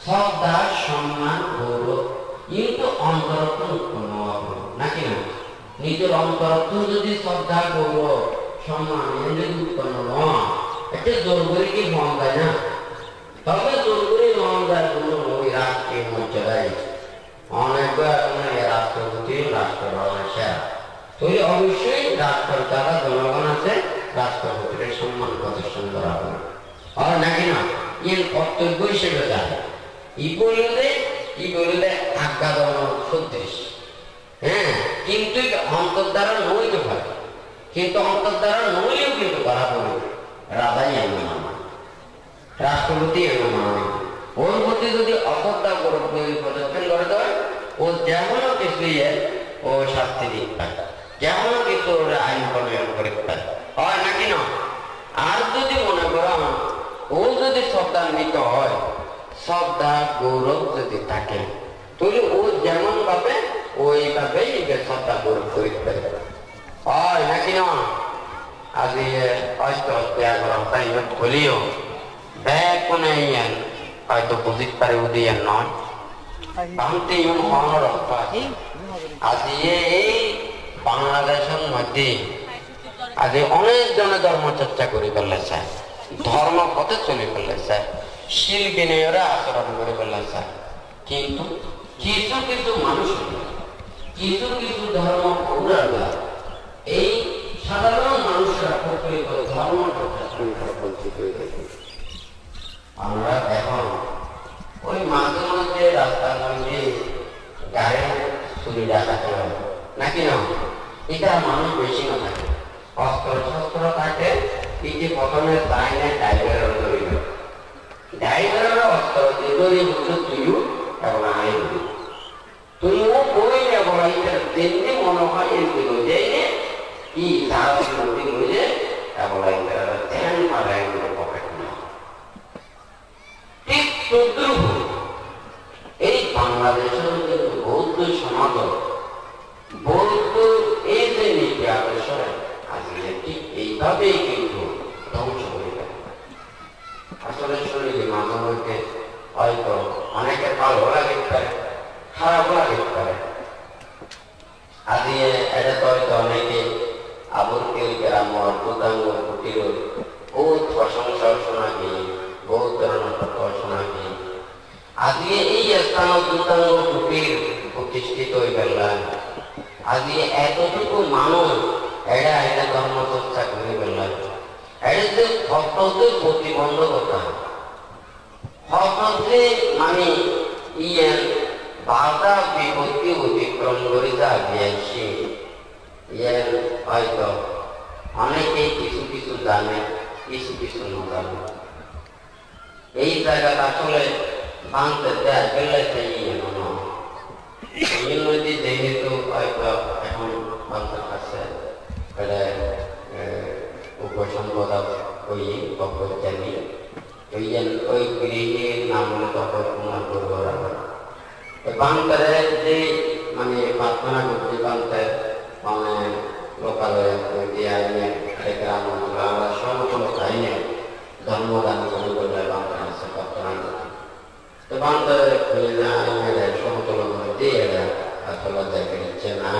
শ্রদ্ধা, সম্মান, গৌরব কিন্তু অন্তরত্ব উৎপন্ন নাকি না? নিজের অন্তরত্ব যদি শ্রদ্ধা, গৌরব, সম্মান যদি উৎপন্ন নয়, একটা জোর করে কি হওয়া যায় না? তবে জোর করে হওয়া যায় কোনো ওই রাষ্ট্রীয় মর্যাদায় অনেকবার রাষ্ট্রপতি রাষ্ট্রভাবনা সেরা তৈরি, অবশ্যই রাষ্ট্র যারা জনগণ আছে রাষ্ট্রপতির সম্মান প্রদর্শন করা হবে নাকি না? এর কর্তব্য হিসেবে যায় ই বললে আজ্ঞা দেওয়ানো সদৃশ। হ্যাঁ, কিন্তু অন্তর দ্বারা নইতে পারে, কিন্তু অন্তর দ্বারা নইলেও কিন্তু করা বলে রাজাই এমন মানা, রাষ্ট্রপতি এমন মানা। ওর প্রতি যদি অকর্তা প্রদর্শন করে দেয়, ও যেমন কিছু ও শাস্তি দিতে পারে, যেমন কিছু ওর আইন প্রণয়ন করে পারে, হয় নাকি না? আর যদি মনে করো ও যদি শ্রদ্ধান্বিত হয়, শ্রদ্ধা গৌরব যদি থাকে, তাহলে ও যেমন ভাবে ওইভাবেই শ্রদ্ধা গৌরব করতে পারে, হয় নাকি না? আজি হয়তো তাই বলিও ব্যাগ কোনে হয়তো বুঝিতে পারে উদীয়ান নয় ভাঙতে আজি এই বাংলাদেশের মধ্যে আজি অনেক জনে ধর্ম চর্চা করে ফেললেছে, ধর্ম পথে চলে ফেললেছে, শীল বিনয়রা আচরণ করে ফেললেছে। কিন্তু কিছু কিছু মানুষ, কিছু কিছু ধর্ম এই সাধারণ মানুষরা ধর্ম বঞ্চিত হয়ে গেছে। আমরা এখন ওই মাঝে মাঝে রাস্তার মধ্যে গাড়ির চুরি ডাকাতি হয় নাকি না, এটা মানুষ বেশি না থাকে, অস্ত্র শস্ত্র থাকে। এই যে প্রথমে লাইনে ড্রাইভারের ধরিল, ড্রাইভারের অস্ত্র দিয়ে ধরে বুঝো তুইও এবং আমি বুঝি তুইও বই এবং দেখতে মনে হয় এমনি বুঝে কি তার বুঝে এবং ধ্যান মারায় পকেট না। ঠিক তদ্রুপ এই বাংলাদেশের কিন্তু বৌদ্ধ সমাজ, বৌদ্ধ এই যে নীতি আদর্শ আজকে ঠিক এইভাবেই কিন্তু ধ্বংস হয়ে গেল। আসলে শরীরে মাঝে মধ্যে হয়তো অনেকের ভালো লাগতে পারে, খারাপ লাগতে পারে। আজকে এটা তো হয়তো অনেকে আবর্তির গ্রাম অদ্ভুতাঙ্গ কুটির বহুত প্রশংসা শোনাকি, বহুত ধরনের কথা শোনাকি। আজকে এই স্থান অদ্ভুতাঙ্গ কুটির প্রতিষ্ঠিত হয়ে গেলাম। আজকে এতটুকু মানুষ এটা এটা ধর্ম চর্চা করে গেলাম। এটা যে ভক্তদের প্রতিবন্ধকতা, ভক্তদের মানে ইয়ের বাধা বিপত্তি অতিক্রম করে যা গিয়েছে, ইয়ের হয়তো অনেকেই কিছু কিছু জানে, কিছু কিছু না জানে। এই জায়গাটা আসলে বাঁধতে দেয় গেলে নদী যেহেতু হয়তো এখন বাঁধতে পারছে উপসম্পদা ওই বজ্জানি ওই গৃহের নাম তখন কুমার বড়রা বাংলার যে মানে প্রার্থনা করছে বাংলার মানে লোকালয়ে গ্রাম অঞ্চল আমরা সমতল খাইনে ধর্মদান করে বললে বাংলা আছে প্রার্থনা করতে। তো বাংলার সমতল দিয়ে আসলে দেখে নিচ্ছে না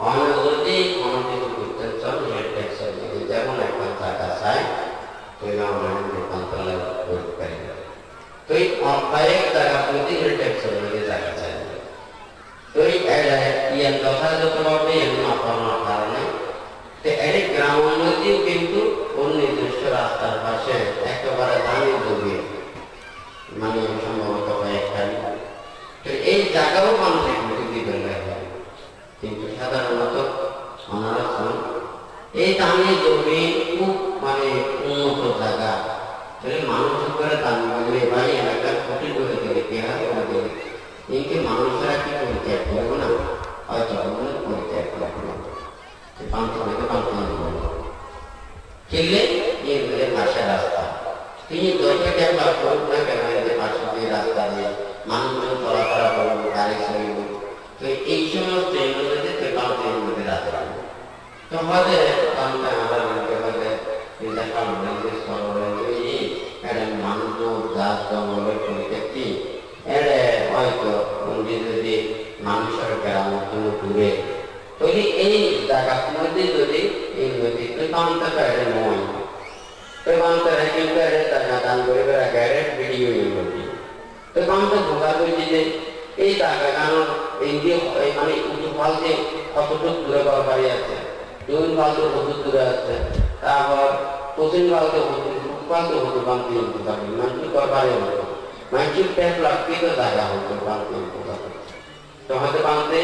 অনেক যদি কোনো কিছু করতে চান যেমন একটা টাকা চাই তুই আমরা রূপান্তরের করতে পারি। তো এই কয়েক জায়গা প্রতি ট্যাক্সের মধ্যে জায়গা চাই। তো এই যথাযথভাবে অপরানোর কারণে এই গ্রাম উন্নতিও কিন্তু ওর নিজস্ব রাস্তার পাশে একেবারে দামি জমি মানে সম্ভবত কয়েকখানি। তো এই জায়গাও মানুষের কিন্তু দিবেন কিন্তু সাধারণত ওনারা এই দামি জমি খুব মানে উন্নত জায়গা মানুষ করে দাম বললে ভাই এলাকার ক্ষতি করে দিলে কে হবে কিন্তু মানুষেরা কি পরিত্যাগ করবো না হয়তো পরিত্যাগ করবো খেললে পাশে রাস্তা তিনি যত ডেভেলপ করুন না কেন পাশে দিয়ে রাস্তা দিয়ে মানুষজন চলাফেরা করবো গাড়ি চলবো। তো এই সমস্ত মধ্যে বাংলাদেশের মধ্যে রাস্তা তো আমাদের বাংলা মানুষ গাছ জঙ্গলের পরিত্যক্তি এড়ে হয়তো যদি মানুষের গ্রাম দূরে তৈরি এই জায়গার মধ্যে যদি এই নদী বাংলা এড়ে নয় তো বাংলা কিন্তু এড়ে টাকা দান করে এড়ে ভিডিও নদী তো বাংলা ঢোকা করছি যে এই জায়গা কারণ এই দিয়ে মানে উঁচু ফাল যে কতটুকু দূরে করা বাড়ি আছে দক্ষিণ ফালতে কত দূরে আছে তারপর পশ্চিম ফালতে ফালতে হতো বাংলা উঠতে পারবে মানুষ কর বাড়ি হতো মানুষের প্যাট লাগতে তো জায়গা হতো বাংলা উঠতে পারবে। তো হয়তো বাংলাতে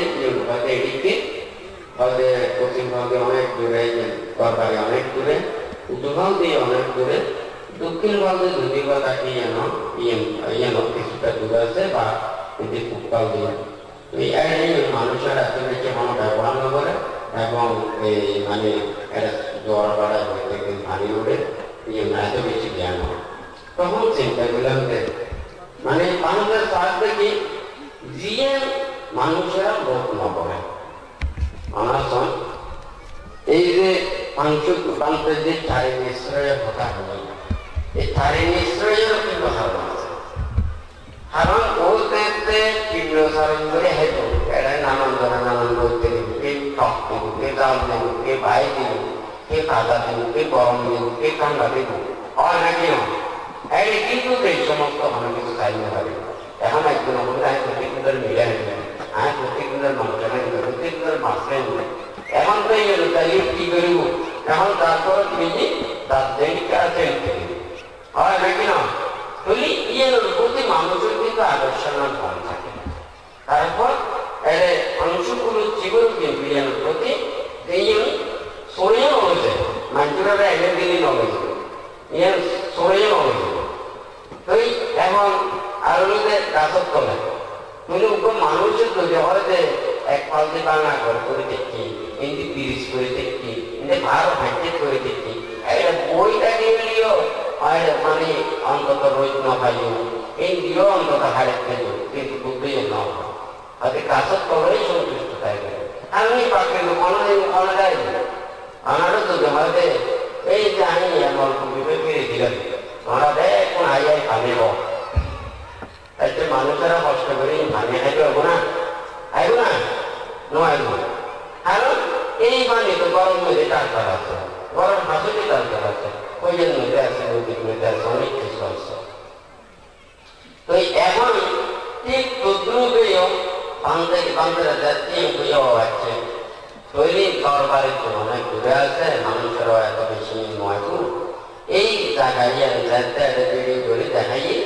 হয়তো এদিকে হয়তো পশ্চিম ফালতে অনেক দূরে কর বাড়ি অনেক দূরে উত্তর ফালতে অনেক দূরে দক্ষিণ ফালতে যদি বা তাকে কিছুটা দূরে আছে বা উৎপাল দিয়ে মানুষের আসলে কেমন ব্যবহার না করে এবং এই মানে জ্বর বাড়া হইতে পানি ওঠে এত বেশি জ্ঞান হয়। তখন চিন্তা করলাম মানে মানুষের সাহায্যে কি দিয়ে মানুষেরা লোক না করে আমার এই যে মানুষের যে চারি নিশ্চয়ের কথা হল এই চারি নিশ্চয়ের কি কথা আছে কারণ বলতে তীব্র সারণ করে হেঁটে এরা নানান ধরনের নানান বলতে দিব কে টক দিব কে জাল দিব কে ভাই দিব কে কাদা দিব কে গরম দিব কে ঠান্ডা দিব হয় নাকি এই কিন্তু এই সমস্ত অনেক কিছু চাইতে পারে। এখন একজন আমাদের প্রত্যেকদের মিলে নেবেন আমি প্রত্যেকদের মানুষের প্রত্যেকদের মাসে নেবেন এখন তো এই চাইলে কি করব এখন তারপর তুমি তার দেরিকা আছে হয় নাকি না Tuli iyan berarti manusia itu ada sangat banyak. Karena ada manusia kulit jiwa yang berarti dia soalnya orang je, manusia ada energi orang je, iyan soalnya orang je. Tuli emang alurnya kasut kola. Tuli ukur manusia tu dia orang je ekpal di bangga berpolitik, ini biris politik, ini baru hajat politik. Ada boy tadi beliau. Ada mana anggota roh nahayu, ini dia anggota harat itu, itu bukti yang nahu. Tapi kasut kalau itu justru tak ada. Kami pakai mana yang mana lagi? Anak itu dia ada, jangan yang mau kubik kiri dia. Mana deh pun ayah kami bawa. Itu manusia harus beri kami ada guna, no ada. Kalau ini mana itu baru menjadi terasa, baru masuk di terasa. कोई जन मुझे ऐसे सोने की सोचो तो एवं एक दूसरों के यो पांते रहते हैं कोई और अच्छे तो ये कारोबार तो ना पूरा से मालूम करो है तो किसी नौकरी एक जगह ये रहते हैं तो बोली जाएगी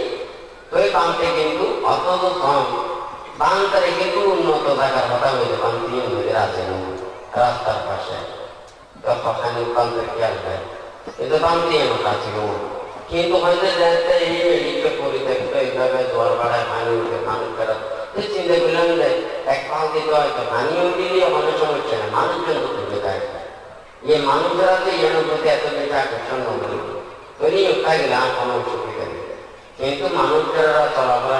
तो ये पांते किंतु अतो तो कम पांते किंतु उन्नत जगह होता है तो पांते ही मुझे रास्ता पास है तो पकाने पांते क्या है itu pasti yang makasih kamu. কিন্তু হয়তো জানতে এই মেডিকে পরিত্যক্ত এইভাবে জোয়ার বাড়ায় পানি উঠে মানুষ ফেরত তো চিন্তা করলাম যে এক পাল দিতে হয়তো পানিও দিলে অনেক সমস্যা নেই মানুষজন তো তুলে দেয় এই মানুষরা তো এর প্রতি এত বেশি আকর্ষণ নয় তৈরি থাকলে আর কোনো অসুবিধা নেই কিন্তু মানুষরা চলাফেরা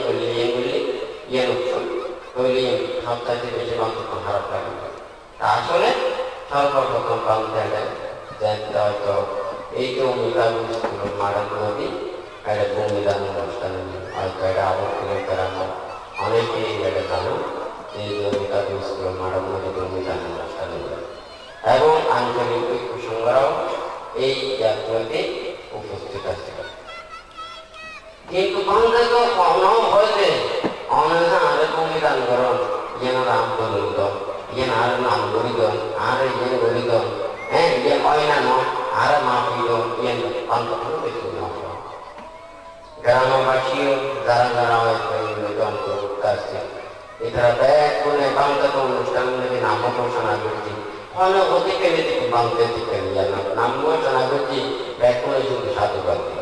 করলে ইয়ে উৎসব তৈরি সবচাইতে বেশি বান্ধব খারাপ লাগে আসলে সর্বপ্রথম পালতে দেয় জানতে হয়তো এই যে অনুদান মারানো নদী একটা ভূমিদান অনুষ্ঠান হয়তো একটা আবর্তনের কারণে অনেকেই এটা জানো এই যে অনুদান স্কুল মারানো নদী ভূমিদান অনুষ্ঠান এবং আঞ্চলিক প্রসঙ্গরাও এই যাত্রাতে উপস্থিত আছে কিন্তু বাংলা তো অনাও হয়েছে অনেক আরে ভূমিদান করন যেন রাম বলিত যেন আর নাম বলিত আর যেন বলিত yang lain anu, ada maafi itu yang pantas itu nama. Karena masih gara-gara itu untuk kasih. Itu ada punya bangsa tu অনুষ্ঠান ini nama personal berji. Kalau hobi kene itu bangsa itu kene ya nama personal berji, punya itu satu berji.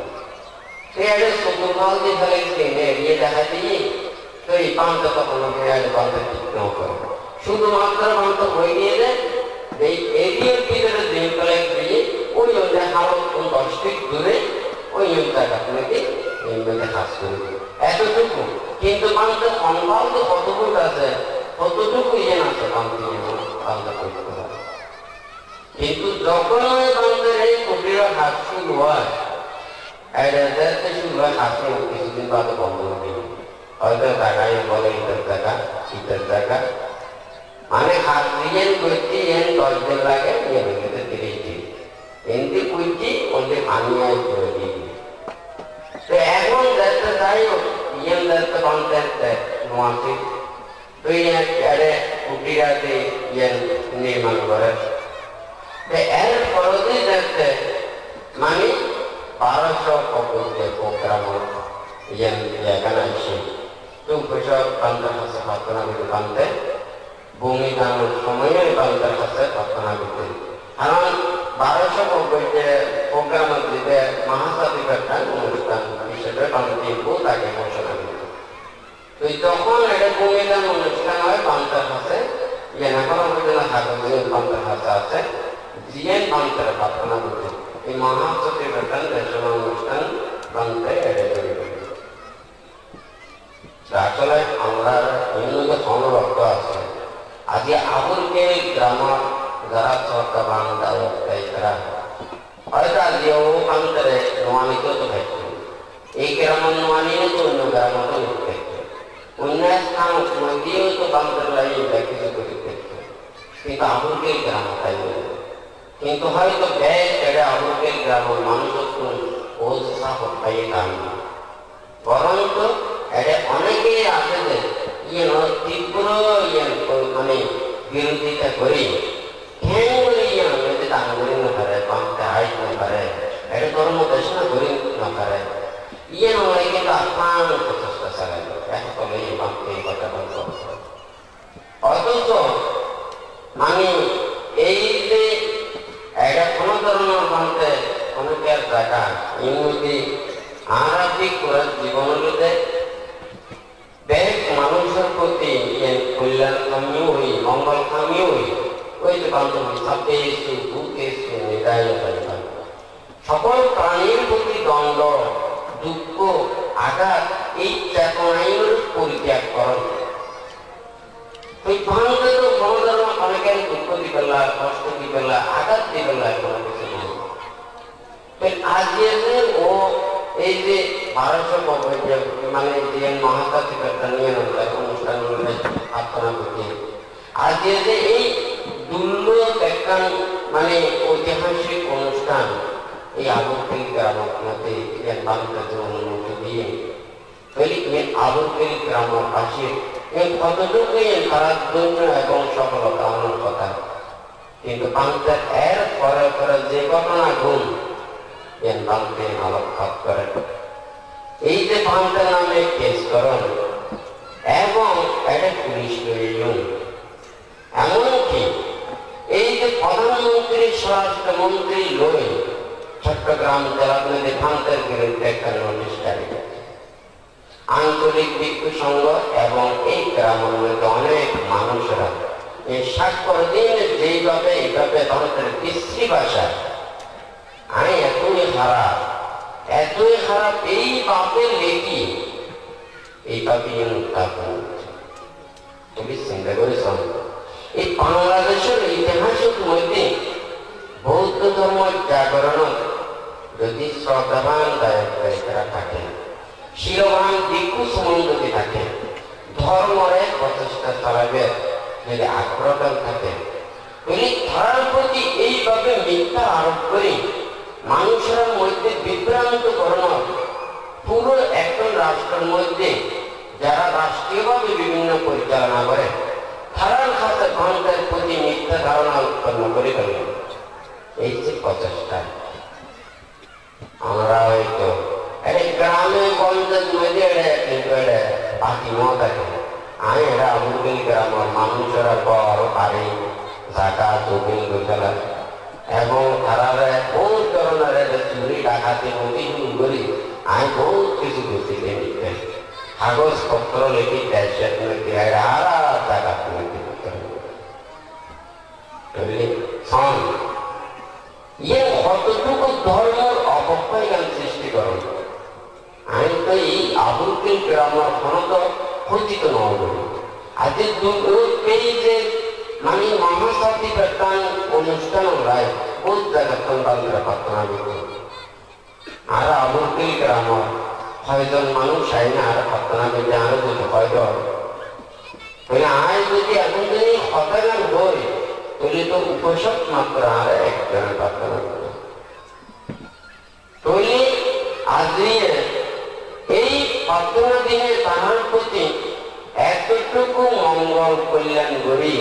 Saya ada suatu hal di dalam ini dia dah hati. Jadi bangsa tu kalau dia ada bangsa itu nama. Sudah maklum bangsa boleh dia এই এরিয়ার ভিতরে যে collect দিয়ে ওই অনুযায়ী আরো 10 fit দূরে ওই জায়গা আপনাকে এইভাবে কাজ করবে এতটুকু কিন্তু মানুষের সম্ভব তো কতটুকু আছে কতটুকু ইয়ে আছে বাংলা করতে হবে কিন্তু যখন ওই বাংলার এই কুটির হাত শুরু হয় এটাতে শুরু হয় হাতে কিছুদিন বাদে বন্ধ হয়ে যাবে হয়তো জায়গায় বলে ইটার জায়গা মানে হাত দিয়ে করছি এন 10 দিন লাগে ইয়ে হইতে 30 দিন এমনি করছি ওদের আনিয়ে করে দিই তো এখন দেখতে যাই ইয়ে দেখতে কন্ট্যাক্টে নোয়াছি তো এর কুটিরাতে ইয়ে নির্মাণ করে তো এর পরদি দেখতে মানে 1200 পকতে প্রোগ্রাম ইয়ে এখানে আসে তো পয়সা কান্তা হাসে পাতনা দিতে কান্তে ভূমি দানের সময়ে বাংলার কাছে প্রার্থনা করতে কারণ 1290 প্রোগ্রাম দিবে মহাসাধিকার অনুষ্ঠান হিসেবে বাংলাদেশ তাকে ঘোষণা করতে তো যখন এটা ভূমি দান অনুষ্ঠান হয় বাংলার কাছে এখনো পর্যন্ত হাতে বাংলার কাছে আছে জিএন বাংলার প্রার্থনা করতে এই মহাসাধিকার ঘোষণা অনুষ্ঠান বাংলায় এটা তৈরি করবে আসলে আমরা হিন্দুকে সংরক্ষ আছে আগে আবুলকে গ্রাম যারা সরকার বাংলায় তারা হয়তো আজকেও বাংলারে নোয়ানিতেও তো থাকছে এই গ্রাম নোয়ানিও তো অন্য গ্রাম তো থাকছে অন্য স্থান নদীও তো বাংলার লাগে কিছু করে থাকছে কিন্তু আবুলকে গ্রাম তাই কিন্তু হয়তো বেশ এটা আবুলকে গ্রামের মানুষ ওসা পাইয়ে কাম বরঞ্চ এটা অনেকেই আছে যে তীব্র মানে বিরোধিতা করি দান করি না পারে বাংলাতে হাইট না পারে এটা ধর্ম দেশনা করি না পারে ভাঙতে অনেকের জায়গা ইংরেজি আরাবিক করে জীবনগুলোতে বেশ মানুষের প্রতি কল্যাণকামী হই মঙ্গলকামী হই ওই যে বান্ধব সাপে এসু ভূতে এসু নিদায় সকল প্রাণীর প্রতি দ্বন্দ্ব দুঃখ আঘাত এই চেতনায় পরিত্যাগ করেন ওই ভাঙতে তো গণধর্ম অনেকের দুঃখ দিবেলা কষ্ট দিবেলা আঘাত দিবেলা কোনো কিছু নেই আজকে যে ও এই যে 1200 মানে যে মহাতাত্ত্বিক একটা নিয়ে অনুষ্ঠান আপনারা প্রতি আজকে যে এই দুর্লভ একটা মানে ঐতিহাসিক অনুষ্ঠান এই আগরতলী গ্রামে বাংলাতে অনুমতি দিয়ে আগরতলী গ্রামবাসীর কতটুকু খারাপ জন্য এবং সফল কামনার কথা কিন্তু বাংলার এর পরে পরে যে ঘটনা ঘুম বাংলাতে আলোকপাত করেন এই যে বাংলা নামে কেস করেন এবং এটা পুলিশ প্রয়োজন এমনকি এই যে প্রধানমন্ত্রী স্বরাষ্ট্রমন্ত্রী লই চট্টগ্রাম জেলার মধ্যে ভাঙতের বিরুদ্ধে একটা নোটিশ জারি করেছে আঞ্চলিক ভিক্ষু সংঘ এবং এই গ্রামের মধ্যে অনেক মানুষরা এই স্বাক্ষর দিন যেইভাবে এইভাবে ভারতের কৃষি ভাষা আমি এতই খারাপ এই বাপের লেখি এইভাবে উত্থাপন তুমি চিন্তা করেছ এই বাংলাদেশের ইতিহাসের মধ্যে বৌদ্ধ ধর্ম জাগরণ যদি শ্রদ্ধাবান দায়িত্বরা থাকেন শিরবান ভিক্ষু সময় যদি থাকে ধর্মরে প্রচেষ্টা চালাবে যদি আগ্রহ থাকে উনি ধরার প্রতি এইভাবে মিথ্যা আরোপ করে মানুষের মধ্যে বিভ্রান্ত করানো পুরো একজন রাষ্ট্রের মধ্যে যারা রাষ্ট্রীয়ভাবে বিভিন্ন পরিচালনা করে তারার কাছে ভারতের প্রতি মিথ্যা ধারণা উৎপন্ন করে ফেলল এই যে প্রচেষ্টা আমরা হয়তো গ্রামে গঞ্জের মধ্যে কিন্তু বাকি ন থাকে আমি এটা আগরতলী গ্রামের মানুষেরা বড় বাড়ি জায়গা জমিন গোছালা এবং তারা বহুত ধরনের চুরি ডাকাতি নদী শুরু করি আমি বহুত কিছু করতে কাগজপত্র লিখি দেশের মধ্যে আর জায়গা ইয়ে কতটুকু ধর্মের অবক্ষয় সৃষ্টি করো আমি তো এই আগরতলী গ্রামের ক্ষণত খচিত নয় বলি আজ যে মানে মহাসাথী প্রধান অনুষ্ঠান রায় বহুত জায়গা বাংলা প্রার্থনা দিত আর আগরতলী গ্রামের ছয়জন মানুষ আই না আর প্রার্থনা দিতে আরো যদি ছয়জন আয় যদি এখন যদি হতাগান হই তাহলে তো উপসব মাত্র আর একজনের প্রার্থনা করবে তাহলে আজকে এই প্রার্থনা দিনে তাহার প্রতি এতটুকু মঙ্গল কল্যাণ করি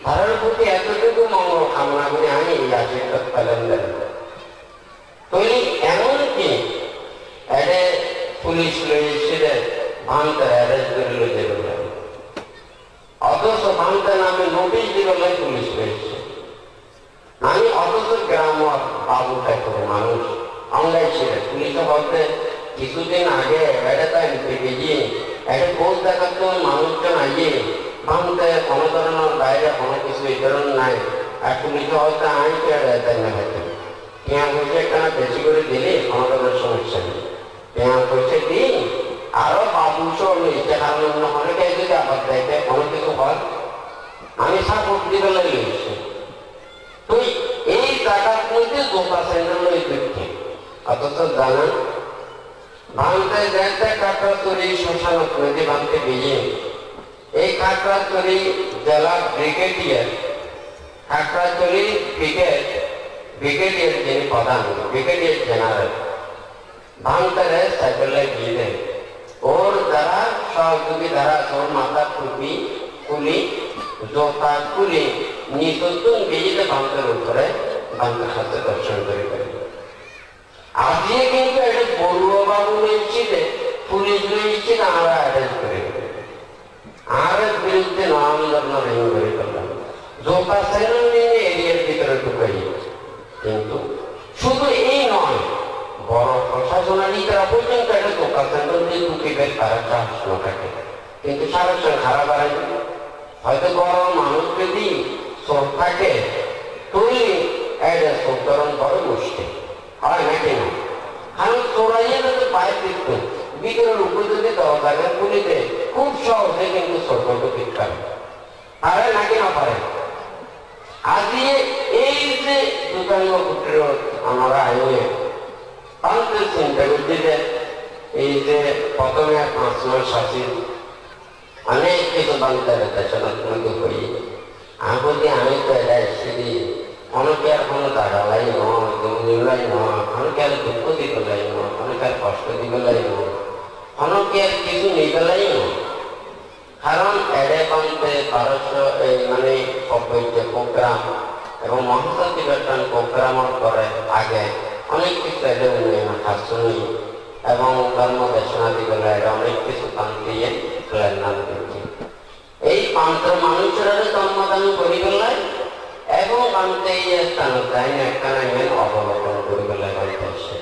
তাহার প্রতি এতটুকু মঙ্গল কামনা করে আমি এই আশীর্বাদ পালন দেন তাহলে এমনকি এটা পুলিশ লইছিলে ভাঙতে অ্যারেস্ট করে লই যাবে অথচ ভাঙতে নামে নোটিশ দিল পুলিশ লইছে আমি অথচ গ্রামের বাবু ঠাকুর মানুষ আমরা ছিল পুলিশ বলতে কিছুদিন আগে এটা তাই গিয়ে এটা কোন জায়গার তো মানুষজন আইয়ে ভাঙতে কোনো ধরনের বাইরে কোনো কিছু এই ধরনের নাই আর পুলিশ হয়তো আইন তাই না হয়তো পেঁয়া পয়সা একটা বেশি করে দিলে কোনো ধরনের সমস্যা নেই পেঁয়া পয়সা দিই আরো বাবু সব লইছে কারণ অনেকে যদি আবার দেখে কোনো কিছু হয় আমি সাপোর্ট দিবে লইছি তুই এই জায়গার মধ্যে দোকা সেন্টার লই দেখছি অথচ জানেন ভাঙতে যেতে কাকড়াতলি শ্মশান নদী ভাঙতে গিয়ে এই কাকড়াতলি জেলা ব্রিগেডিয়ার কাকড়াতলি ব্রিগেডিয়ার যিনি প্রধান ব্রিগেডিয়ার জেনারেল ভাঙতে সাইকেলে গিয়ে ওর দ্বারা সহযোগী দ্বারা ওর মাথা টুপি খুলি জোতা খুলি নিতন গিয়ে ভাঙতের উপরে ভাঙতের সাথে দর্শন করে আজকে কিন্তু এটা বড়ুয়া বাবু রয়েছিল পুলিশ রয়েছিল আমরা অ্যারেস্ট করে আর বিরুদ্ধে নাম ধরনের রিং করে ফেললাম জোতা সেন নিয়ে এরিয়ার ভিতরে ঢুকাই কিন্তু পর্যন্ত একটা দোকান দিয়ে টুকিবের তারা চাষ না থাকে, কিন্তু সারা খারাপ বাড়াই হয়তো বড় মানুষ যদি চোর থাকে তুই এটা চোরকরণ বড় মুশকিল হয় নাকি না? কারণ চোরাইয়ে যদি বাইরে দিত ভিতরের উপর যদি দরজাকে খুলে দেয় খুব সহজে কিন্তু চোরকর্ম ঠিক করে পারে নাকি না পারে? আজকে এই যে দুটাঙ্গ পুত্র আমরা আয়োগে পাঁচের চিন্তা করছি যে এই যে প্রথমে 5 মাস আসি অনেক কিছু বাংলার দেশনা তোমাকে করি আমি আমি তো এটা এসেছি অনেকে আর কোনো দাঁড়ালাই নয় জমিলাই নয় অনেকে আর দুঃখ দিবেলাই নয় অনেকে আর কষ্ট দিবেলাই নয় অনেকে আর কিছু নিবেলাই নয়। কারণ এডে পান্তে 1200 মানে যে প্রোগ্রাম এবং মহাজাতি বেতন প্রোগ্রামের করে আগে অনেক কিছু এডে উন্নয়ন হাসনি এবং ধর্ম দেশনা দিবেলা এটা অনেক কিছু পান দিয়ে প্ল্যান নাম দিচ্ছি। এই পান্তের মানুষেরা জন্মদান করি গেলাই এবং পান্তে এই স্থান যাই না একটা নাইমেন অবলোকন করি গেলাই পান্তে আসে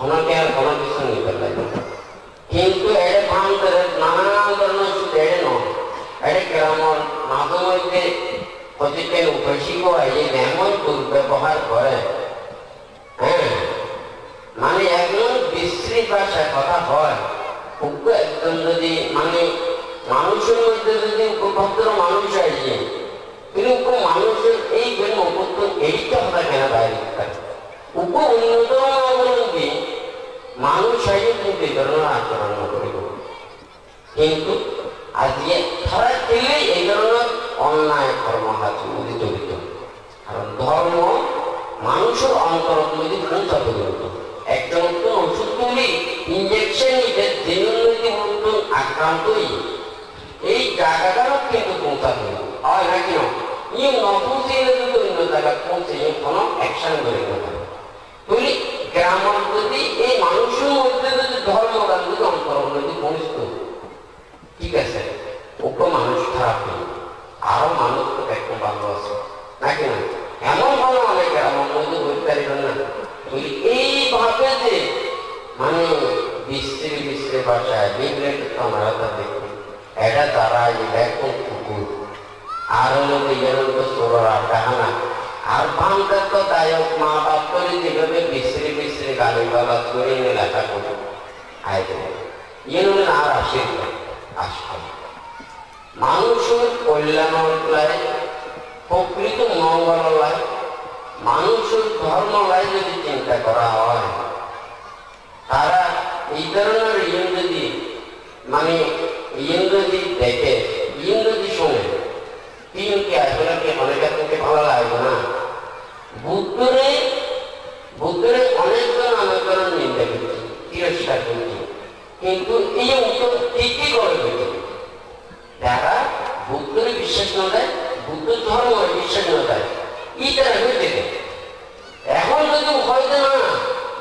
অনেকে আর কোনো কিছু নিতে লাগে কিন্তু এটা পান্তের নানা ধরনের শুধু এড়ে নয় এটা গ্রামের মাঝে মধ্যে প্রতিটা উপেক্ষিক হয় যে এমন দুর্ব্যবহার করে হ্যাঁ মানে একজন বিশ্রী ভাষায় কথা হয় একজন যদি মানে মানুষের মধ্যে যদি উপভদ্র মানুষ আসে কিন্তু মানুষের এই জন্য উপত্তর এইটা কথা কেন বাইরে উপ উন্নত অবলম্বী মানুষ আসে কিন্তু এই ধরনের আচরণ করিব কিন্তু আজকে তারা পেলে এই ধরনের অন্যায় কর্মহাতে মধ্যে জড়িত। কারণ ধর্ম মানুষের অন্তরের মধ্যে পৌঁছাতে জড়িত। একজন নতুন ওষুধ তুলি ইঞ্জেকশন নিতে যে নতুন আক্রান্তই এই জায়গাটারও কিন্তু পৌঁছাতে হয় নাকি না ই নপুঁছে যদি অন্য জায়গায় পৌঁছে কোনো অ্যাকশন করে না তুলি গ্রামের যদি এই মানুষের মধ্যে যদি ধর্মগান যদি অন্তরের মধ্যে পৌঁছত ঠিক আছে ওকে মানুষ খারাপ নেই আরো মানুষ তো একদম ভালো আছে নাকি না? এমন ভালো অনেক গ্রামের মধ্যে বলতে পারবেন না তুই এইভাবে যে মানে বিশ্রী বিশ্রী ভাষায় বিগ্রেট আমরা তা দেখি এটা তারা একদম কুকুর আর হলো ইয়ের মধ্যে সোরার আড্ডাহানা আর বামদের তো দায়ক মা বাপ করে যেভাবে বিশ্রী বিশ্রী গালি গালা করে এনে লেখা করে আয় ইয়ে আর আসে আসবে মানুষের কল্যাণ লাই প্রকৃত মঙ্গল লাই মানুষের ধর্ম লাই যদি চিন্তা করা হয় তারা এই ধরনের ইয়ে যদি মানে ইয়ে যদি দেখে ইয়ে যদি শোনে তিনকে আসলে কি অনেকের থেকে ভালো লাগবে না? বুদ্ধরে অনেকজন অনেকজন নিন্দা করছে তিরস্কার করছে কিন্তু এই উত্তর ঠিকই করে দিতে যারা বুদ্ধরে বিশ্বাস না দেয় বুদ্ধ ধর্ম বিশ্বাস না দেয় এটা হয়ে যেতে এখন যদি হয়তো না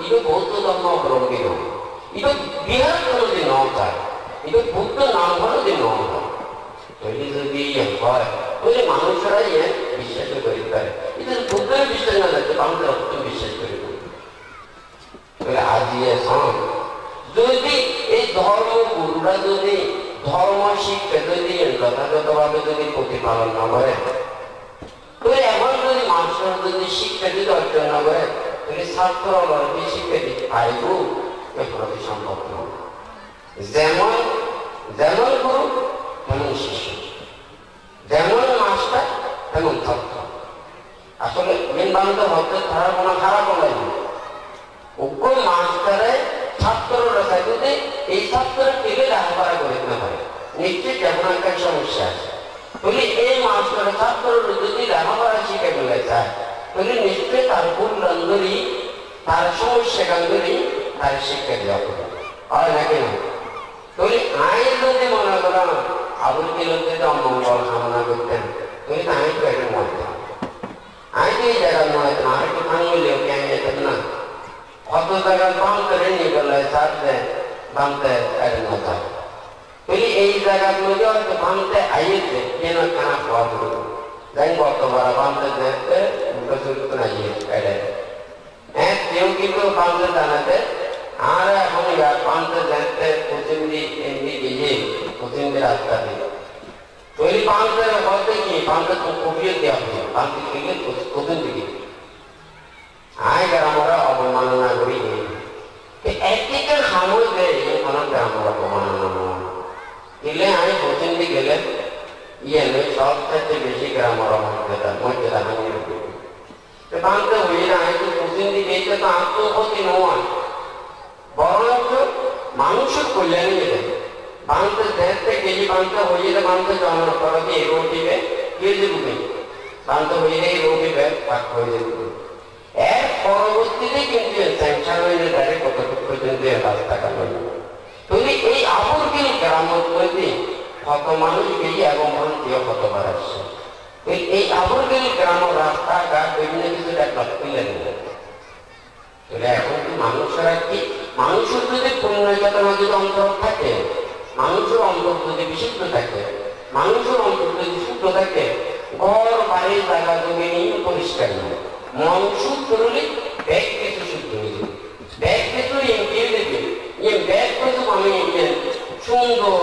এটা বৌদ্ধ ধর্ম অবলম্বিত এটা বিহার কোনো যে ন চায় এটা বুদ্ধ নাম হলো যে ন হয় তৈরি যদি হয় তাহলে মানুষেরাই বিশ্বাস করি পারে এটা বুদ্ধের বিশ্বাস না থাকতে আমাদের অত বিশ্বাস করি তাহলে আজিয়ে সন যদি এই ধর্ম গুরুরা যদি ধর্ম শিক্ষা যদি যথাযথভাবে যদি প্রতিপালন না করে তাহলে এখন যদি মানুষের যদি শিক্ষা যদি অর্জন না করে তাহলে ছাত্ররা শিক্ষা দিতে পারিব প্রতি সম্ভব নয়। যেমন যেমন গুরু তেমন শিষ্য যেমন মাস্টার তেমন ছাত্র আসলে মেন বান্ধব হতে তারা কোনো খারাপ লাগে উগ্র মাস্টারে ছাত্ররা চাইতে এই ছাত্রের থেকে লেখাপড়া করে দিতে পারে নিশ্চয়ই যেমন একটা সমস্যা আছে তাহলে এই মাস্টারের ছাত্ররা যদি লেখাপড়া শিখে ফেলে চায় তাহলে নিশ্চয়ই তার কল্যাণ ধরি তার সমস্যা গান ধরি তার শিক্ষা দেওয়া হবে হয় নাকি না? তাহলে আইন যদি মনে করা আবুল কিলোর যদি অমঙ্গল কামনা করতেন তাহলে আমি তো একটা মরতাম আমি তো এই জায়গার নয় আর একটু ভাঙলেও কেন যেতেন না কত জায়গায় বামতে নিয়ে গেলে চারটে বামতে নতা তাহলে এই জায়গাগুলো হয়তো বামতে আইয়েছে কেন কেনা খাওয়া করবো যাই কতবার বামতে দেখতে মুখে চুরিত না হ্যাঁ কেউ কিন্তু বামতে জানাতে আর কপিয়ে দেওয়া হয়েছে বাংলাদেশ থেকে প্রথম দিকে আয় গ্রামরা অবমাননা করি একদিকে খামোশ দেয় কোনো গ্রামরা অবমাননা দিলে আমি প্রথম দিকে গেলে ইয়ে নেই সবচেয়ে বেশি গ্রামরা মর্যাদা হানি বাংলা হয়ে না আমি তো প্রথম দিকে এইটা তো আত্মপতি নয় বরঞ্চ মানুষের কল্যাণে গেলে বাংলা দেশে কেজি বাংলা হয়ে গেলে বাংলা জন্ম করা দিয়ে রোগ দিবে কে দেবে বাংলা হয়ে গেলে রোগ দিবে পাক হয়ে যাবে এর পরবর্তীতে কিন্তু স্যাংশন হয়ে যায় কতটুকু পর্যন্ত রাস্তা কাটা তৈরি এই আবর্গিল গ্রামের মধ্যে কত মানুষ গিয়ে এবং ভারতীয় কতবার আসছে এই আবর্গিল গ্রামের রাস্তাঘাট বিভিন্ন কিছু ডেভেলপ করলেন এখন কি মানুষেরা কি মানুষের যদি পূর্ণ চেতনা যদি অন্তর থাকে মানুষের অন্তর যদি বিশুদ্ধ থাকে মানুষের অন্তর যদি শুদ্ধ থাকে ঘর বাড়ি জায়গা জমি নিয়ে পরিষ্কার নয় মন শুদ্ধ হলে ব্যাগ কিছু শুদ্ধ হয়ে যাবে ব্যাগ কিছু এগিয়ে দেবে এই ব্যাগ কিছু আমি সুন্দর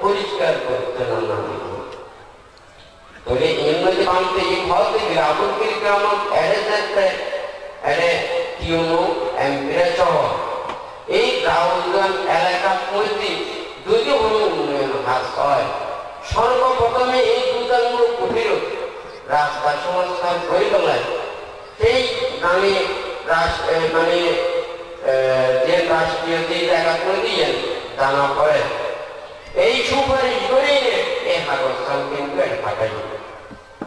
পরিষ্কার করতে না তাহলে এর মধ্যে বানতে এই ঘর থেকে আবুলকির গ্রাম এড়ে যেতে এড়ে টিউনো এমপিরা শহর এই রাউলগঞ্জ এলাকার মধ্যে যদি কোনো উন্নয়ন কাজ হয় সর্বপ্রথমে এই দুর্গাঙ্গ কুটির রাস্তা সংস্কার করে তোলায় সেই গ্রামে মানে যে রাষ্ট্রীয় যে জায়গা করে দিয়েছেন জানা পড়ে এই সুপারিশ করে এই কাগজখান কিন্তু এটা পাঠাই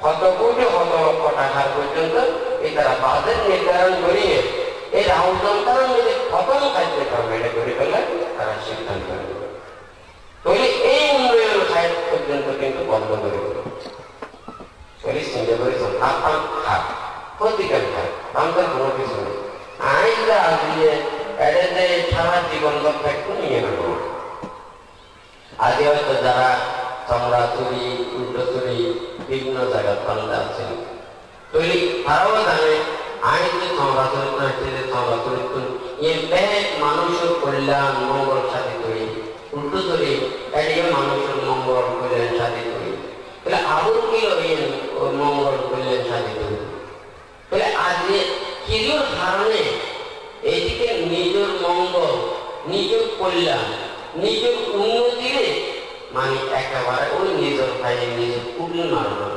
কত কোটি কত লক্ষ টাকার পর্যন্ত এই তারা বাজেট নির্ধারণ করিয়ে এই রাউলগঞ্জ তারা যদি প্রথম কার্যক্রম এটা করে ফেলে তারা সিদ্ধান্ত নেবে তাহলে এই উন্নয়ন সাহেব পর্যন্ত কিন্তু বন্ধ করে দেবে চল্লিশ চিন্তা করেছেন হাত প্রতিকার খায় বাংলার কোনো কিছু নেই আইনরা আসলে এটা যে সারা জীবন লক্ষ্য একটু নিয়ে নেব আগে হয়তো যারা চামড়া চুরি উল্টো চুরি বিভিন্ন জায়গায় বাংলা আছেন তৈরি তারাও জানে আইন যে চামড়া চরিত্র আছে যে চামড়া চরিত্র এ ব্যাগ মানুষের কল্যাণ মঙ্গল সাথে তৈরি উল্টো চুরি এদিকে মানুষের মঙ্গল কল্যাণ সাথে তৈরি তাহলে আবু কি মঙ্গল কল্যাণ সাথে তৈরি তাহলে আজকে কিছুর কারণে এইদিকে নিজের মঙ্গল নিজের কল্যাণ নিজের উন্নতিরে মানে একেবারে ওই নিজের ভাইয়ে নিজের কুটুম মারানো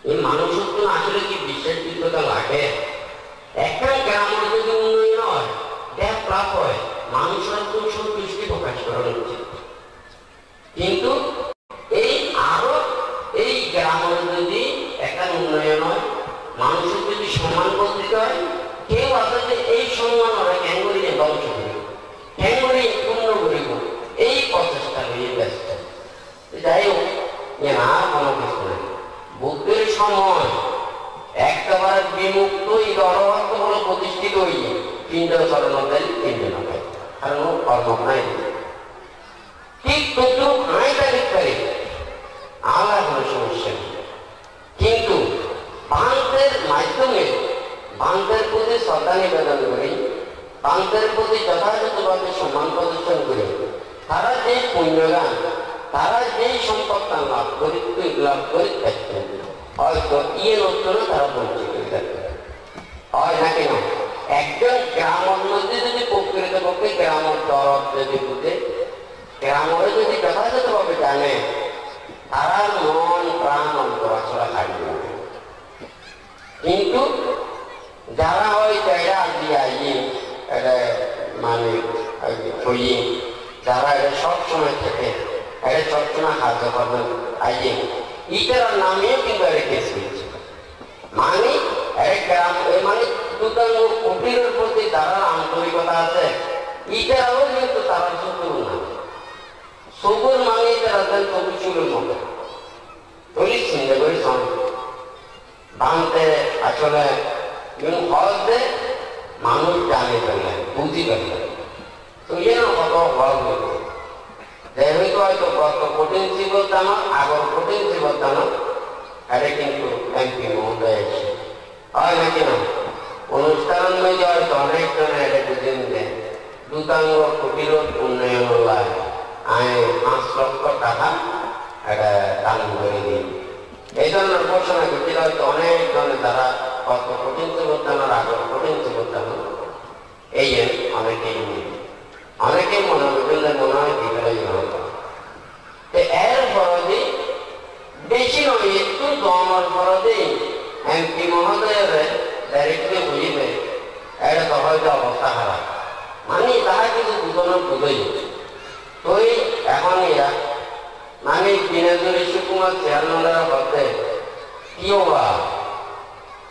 এই মানুষের তো আসলে কি বিশেষ বিজ্ঞতা লাগে একটা গ্রামের যদি উন্নয়ন হয় ডেভেলপ হয় মানুষের তো সন্তুষ্টি প্রকাশ করা উচিত কিন্তু এই আরো এই গ্রামের যদি একটা উন্নয়ন হয় মানুষের যদি সম্মান করতে হয় কেউ আছে যে এই সম্মান ওরা ক্যাঙ্গুরি ধ্বংস করিব ক্যাঙ্গুরি পূর্ণ করিব এই প্রচেষ্টা নিয়ে ব্যস্ত যাই হোক আর কোনো কিছু নেই বুদ্ধের সময় একেবারে বিমুক্ত এই অর্থ হলো প্রতিষ্ঠিত হইয়ে তিনটে চরণায় তিনটে নয় কারণ কর্ম নাই ঠিক তদ্রুপ নাই তারিখ পারে আলাদা কোনো সমস্যা নেই কিন্তু বাংলার মাধ্যমে বাংলার প্রতি শ্রদ্ধা নিবেদন করে বাংলার প্রতি যথাযথভাবে সম্মান প্রদর্শন করে তারা যে পুণ্যগান তারা যেই সম্পদটা লাভ করে থাকতেন হয়তো ইয়ে নতুন তারা বঞ্চিত হয়ে থাকবে হয় না কেন একজন গ্রামের মধ্যে যদি প্রকৃতপক্ষে গ্রামের দরদ যদি বুঝে গ্রামে যদি যথাযথভাবে জানে তারা মন প্রাণ অন্তরাচলা কাটবে কিন্তু যারা হয়তো এরা দিয়ে আইয়ে এটা মানে হইয়ে যারা এটা সবসময় থেকে এটা সবসময় সাহায্য করবেন আইয়ে ইটার নামেও কিন্তু এটা কেস হয়েছে মানে গ্রাম মানে দুটাঙ্গ কুটিরের প্রতি যারা আন্তরিকতা আছে ইটারাও কিন্তু তারা শত্রু না সবুর মানে তারা সবুজ চুলের মতো তৈরি চিন্তা করি বাংলাতে আসলে হজে মানুষ জানে ফেললেন বুঝি ফেললেন তো যেন কত হজ যেহেতু হয়তো কত কঠিন জীবদান আগর কঠিন জীবদান এটা কিন্তু এমপি মহোদয় এসে হয় না কেন অনুষ্ঠান মধ্যে হয়তো অনেকজন এটা বুঝেন দেন দুতাঙ্গ কুটির উন্নয়ন লাগে আয় 5 লক্ষ টাকা এটা দান করে দিন এই ধরনের ঘোষণা ঘটিল হয়তো অনেক জনের দ্বারা কত কঠিন চুবতানোর আগ্রহ কঠিন চুবতানো এই অনেকেই অনেকেই মনে হবে মনে হয় বিকেলেই হতো এর ফরদে বেশি নয় একটু দমর ফরদে এমপি মহোদয়ের ডাইরেক্টলি বুঝিবে এটা তো হয়তো অবস্থা খারাপ মানে তাহা কিছু বুঝানো বুঝই তুই এখন এরা মানে দিনাজুরি সুকুমার চেয়ারম্যানেরা বলতে কিও বা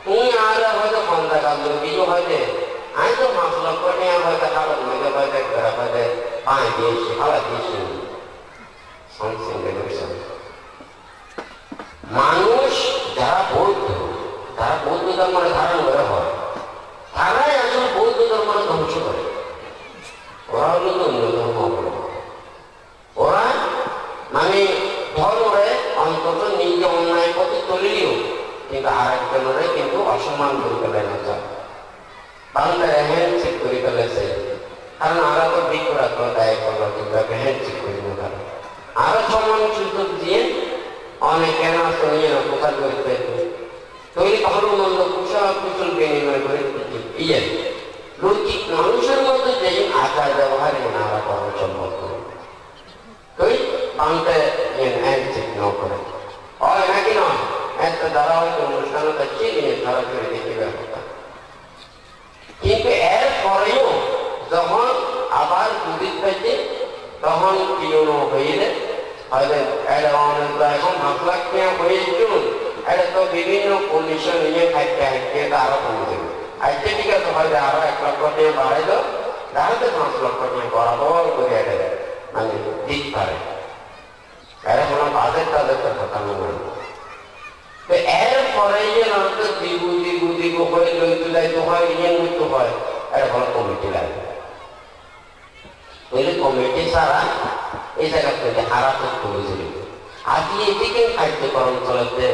তুমি আর হয়তো খন্দা কাজ কিছু হয়তো আমি তো 5 লক্ষ টাকা হয়তো খাবার মেঘে হয়তো করা হয়তো পানি দিয়েছি খাবার দিয়েছি মানুষ যারা বৌদ্ধ ধর্মের ধারণ করে হয় তারাই আসলে বৌদ্ধ ধর্মের ধ্বংস করে ওরা হলো অন্য ধর্ম ওরা মানে ধর্মরে অন্তত নিজে অন্যায় পথে চলিলেও কিন্তু আরেকজনের কিন্তু অসম্মান করে ফেলে না চায় বাংলায় হ্যান্ডশেক করে ফেলেছে কারণ আরা তো বিক্রা তো দায় করলো কিন্তু হ্যান্ডশেক করে না আরো সমান সুযোগ দিয়ে অনেকে না শুনিয়ে না প্রকার করতে তৈরি ভালো মন্দ কুশল কুশল বিনিময় করে ইয়ে লৌকিক মানুষের মধ্যে যে আচার ব্যবহারে নারা করা সম্ভব করে তৈরি বাংলায় হ্যান্ডশেক ন করে হয় নাকি নয় একটা দ্বারা হয়তো অনুষ্ঠানটা চিনিয়ে সরাসরি দেখে ব্যবস্থা কিন্তু এর পরেও যখন আবার দুদিন পেয়েছে তখন পিওনো হইলে হয়তো এটা এখন 5 লাখ টাকা হয়েছিল এটা তো বিভিন্ন কন্ডিশন নিয়ে খাইতে হাইতে আরো কমে দেবে আজকে ঠিক আছে হয়তো আরো 1 লক্ষ টাকা বাড়াইল তাহলে 5 লক্ষ টাকা বরাবর করে এটা মানে দিক পারে এটা কোনো বাজেট তাদের কথা নয় তো এর পরে যে নয়তো দিগু হয়ে লইতে যাইতে হয় ইয়ে মৃত্যু হয় এটা কোনো কমিটি লাগে ওই কমিটি ছাড়া এই জায়গা থেকে হারাতে খুঁজেছিল আজকে এদিকে কার্যক্রম চলেছে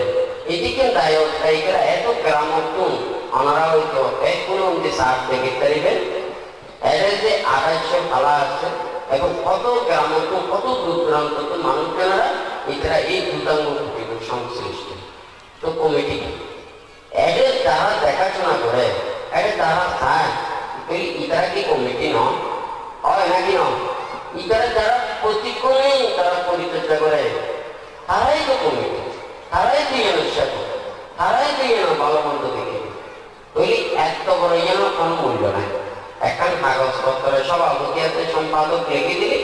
এদিকে দায়িকেরা এত গ্রামতুন ওনারা হয়তো এক কোনো সার থেকে তারিবেন এর যে 250 পালা আছে এবং কত গ্রামতুন কত দূর দূরান্ত মানুষজনেরা এরা এই ভূতাঙ্গ কুটির সংশ্লিষ্ট তো কমিটি এদের যারা দেখাশোনা করে এদের যারা চায় ইতারা কি কমিটি নয় হয় নাকি নয় ইতারা যারা প্রতিক্ষণেই তারা পরিচর্যা করে তারাই তো কমিটি তারাই দিয়ে তারাই দিয়ে ভালো মন্দ দেখে বলি এত বড় যেন কোনো মূল্য নাই এখন কাগজপত্রের সভাপতি আছে সম্পাদক লিখে দিলে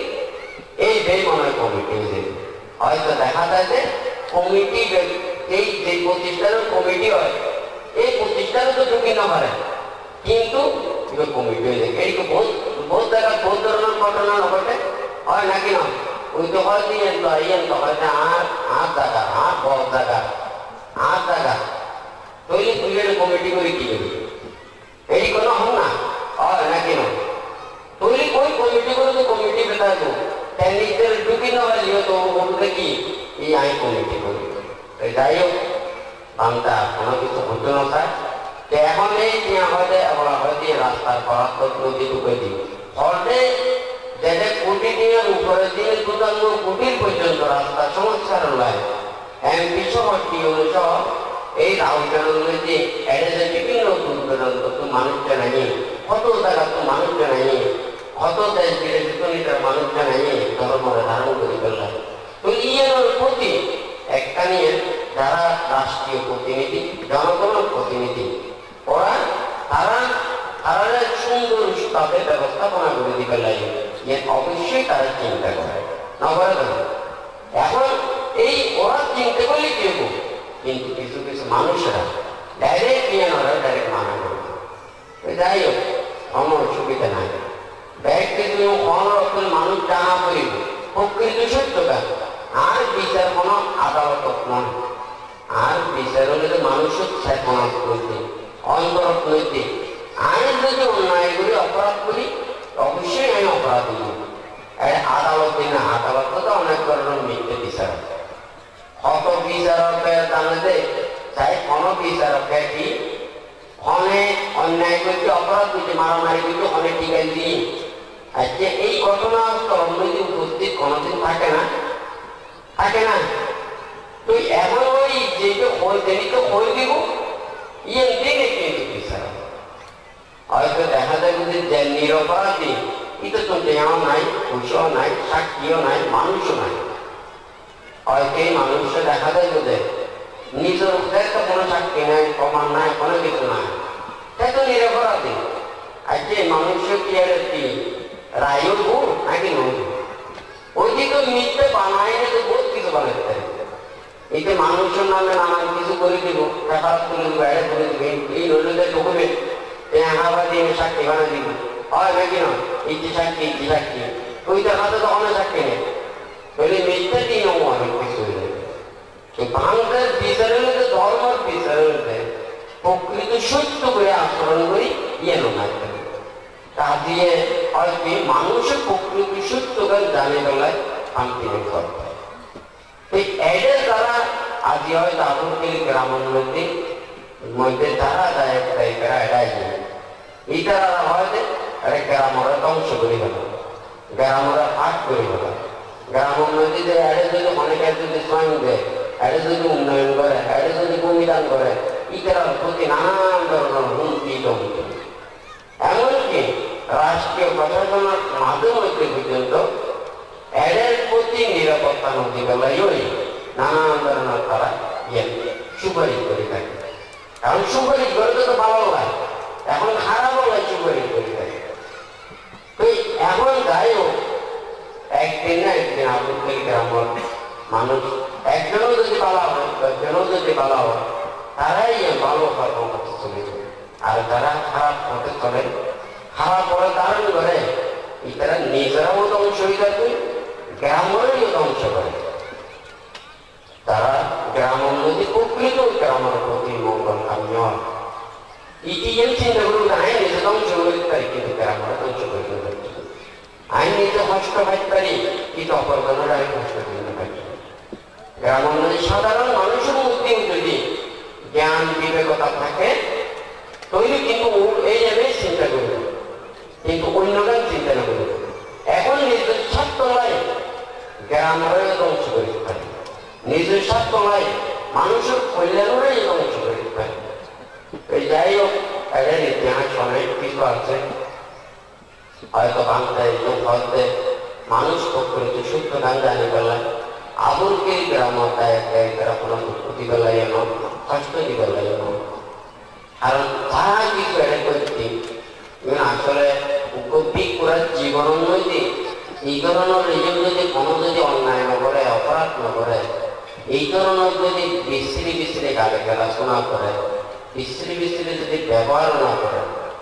এই যেই মনে হয় কমিটি হয়তো দেখা যায় যে কমিটি এই যে প্রতিষ্ঠানের কমিটি হয় এই প্রতিষ্ঠানে তো ঢুকি না পারে কিন্তু কমিটি হয়ে যায় এই বহুত জায়গা বহুত ধরনের ঘটনা ঘটে হয় নাকি না ওই তো হয় দিয়ে তো হয়তো আর জায়গা আর বড় জায়গা আর জায়গা তৈরি তুই কমিটি করে কি করবি এই কোনো হন না হয় নাকি না তৈরি ওই কমিটি করে তো কমিটি বেতাবো তাই নিজের ঢুকি না হয় তো বলতে কি এই আই কমিটি করি যাই হোক বাংলা কোনো কিছু হতো না স্যার এখন এই হয়তো আমরা হয়তো রাস্তার পরাত্মক নদী ঢুকে দিই ফলে যাদের কোটি দিয়ে উপরে দিয়ে দুটান্ন কোটির পর্যন্ত রাস্তা সমস্যার নয় এমপি সহ টিও এই রাউটারগুলোর যে এড়ে বিভিন্ন দূরান্ত মানুষজন আনি কত জায়গা তো মানুষজন আনি কত দেশ বিদেশের মানুষজন আনি ধর্মের ধারণ করে ফেললাম তো ইয়ের প্রতি একটা নিয়ে যারা রাষ্ট্রীয় প্রতিনিধি জনগণের প্রতিনিধি ওরা তারা সুন্দর তাদের ব্যবস্থাপনা করে দিতে লাগে অবশ্যই তারা চিন্তা করে না করে এখন এই ওরা চিন্তা করলে কি হবো কিন্তু কিছু কিছু মানুষেরা ডাইরেক্ট নিয়ে নয় ডাইরেক্ট মানা করবে যাই হোক আমার সুবিধা নাই ব্যাগ কিছু অনরক্ষণ মানুষ জানা করিব প্রকৃত সত্যতা আর বিচার কোনো আদালত নয় আর বিচার হলে মানুষের চেতনা করতে অন্তরক নৈতে আমি যদি অন্যায় করি অপরাধ করি অবশ্যই আমি অপরাধ করি আদালত না আদালত তো অনেক ধরনের মিথ্যে বিচার কত বিচারকের জানাতে চাই কোনো বিচারকে কি অনেক অন্যায় করতে অপরাধ করতে মারামারি করতে অনেক টিকাই দিই আজকে এই ঘটনা যদি উপস্থিত কোনোদিন থাকে না তো এখন ওই যে খোঁজ দেনি তো খোঁজ দিব ইয়ে দিনে কিন্তু বিচার হয়তো দেখা যাবে যে নিরপরাধী এটা তো দেওয়া নাই, খুশিও নাই, সাক্ষীও নাই, মানুষও নাই। হয়তো এই মানুষটা দেখা যায় যে নিজের তো কোনো সাক্ষী নাই, প্রমাণ নাই, কোনো কিছু নাই, তাই তো নিরপরাধী। আর যে মানুষের কি আর কি রায়ও ভুল নাকি নয়, ওই যে তো মিথ্যে বানায় না, তো বহুত কিছু বানাতে পারে। এই যে মানুষের নামে নানান কিছু করে দিব, টাকা করে দিব, অ্যাড করে দিবেন, এই রোডে ঢুকবেন, এই আহাবাদী সাক্ষী বানিয়ে দিব, হয় নাকি নয়? এই যে সাক্ষী, এই যে সাক্ষী, ওইটার হাতে তো অনেক সাক্ষী নেই, তাহলে মিথ্যা দিন অনেক কিছু হয়ে যাবে। ভাঙতের বিচারের মধ্যে, ধর্মের বিচারের মধ্যে প্রকৃত সত্য করে আচরণ করি ইয়ে নাইতে তা দিয়ে হয়তো মানুষের প্রকৃত সত্য করে জানে বেলায় শান্তি করতে। এই অ্যাডের দ্বারা আজ হয়তো আপনাদের গ্রামের মধ্যে তারা যায় একটা এটাই এই তারা হয়তো আরে গ্রামরা ধ্বংস করে গেল, গ্রামরা ভাগ করে গেল। গ্রামের মধ্যে যে অ্যাডে যদি অনেকের যদি স্বয়ং দেয়, অ্যাডে যদি উন্নয়ন করে, অ্যাডে যদি ভূমিদান করে, ইতার প্রতি নানান ধরনের হুমকি ধমকি, এমনকি রাষ্ট্রীয় প্রশাসনের মাধ্যমে পর্যন্ত এদের প্রতি নিরাপত্তা নদী বেলায় নানান ধরনের তারা সুপারিশ করে থাকে। কারণ সুপারিশ করতে তো ভালো লাগে, এখন খারাপ হয় সুপারিশ করে থাকে। তো এখন যাই হোক, একদিন না একদিন আপনাদের গ্রামের মানুষ একজনও যদি ভালো হয়, দশজনও যদি ভালো হয়, তারাই ভালো পথে চলে যাবে। আর যারা খারাপ পথে চলে, খারাপ পথে ধারণ করে, তারা নিজেরাও ধ্বংস হয়ে যাবে, গ্রামেরও ধ্বংস করে। তারা গ্রাম উন্নতি প্রকৃত গ্রামের প্রতি মঙ্গল কাম্য ইতিহাস চিন্তা করুন। আইন নিজে ধ্বংস করতে পারি, কিন্তু গ্রামের ধ্বংস করতে পারি। আইন নিজে কষ্ট পাইতে পারি, কিন্তু অপরজনের আইন কষ্ট করতে পারি। গ্রাম উন্নতি সাধারণ মানুষের মধ্যে যদি জ্ঞান বিবেকতা থাকে, তৈরি কিন্তু এই যাবে চিন্তা করবে, কিন্তু অন্যগান চিন্তা না করবে। এখন নিজের স্বার্থ নয় গ্রামের ধ্বংস করতে পারে, নিজের স্বার্থ নয় মানুষের কল্যাণেরই ধ্বংস করতে পারে। এই যাই হোক, এদের ইতিহাস অনেক কিছু আছে, হয়তো বাংলায় হয়তো মানুষ প্রকৃত সূক্ষ্ম গান জানি বেলায় আবুলকে গ্রামের একটা কোনো প্রতিবেলায় এনো, কষ্ট দিবেলায় এনো। কারণ তারা কিছু এটা করতে আসলে উপলব্ধি করার জীবন নৈতিক এই ধরনের রিজন যদি কোনো যদি অন্যায় না করে, অপরাধ না করে, এই ধরনের যদি বিশ্রী বিশ্রী গালে খেলাশোনা করে, বিশ্রী বিশ্রী যদি ব্যবহার না করে,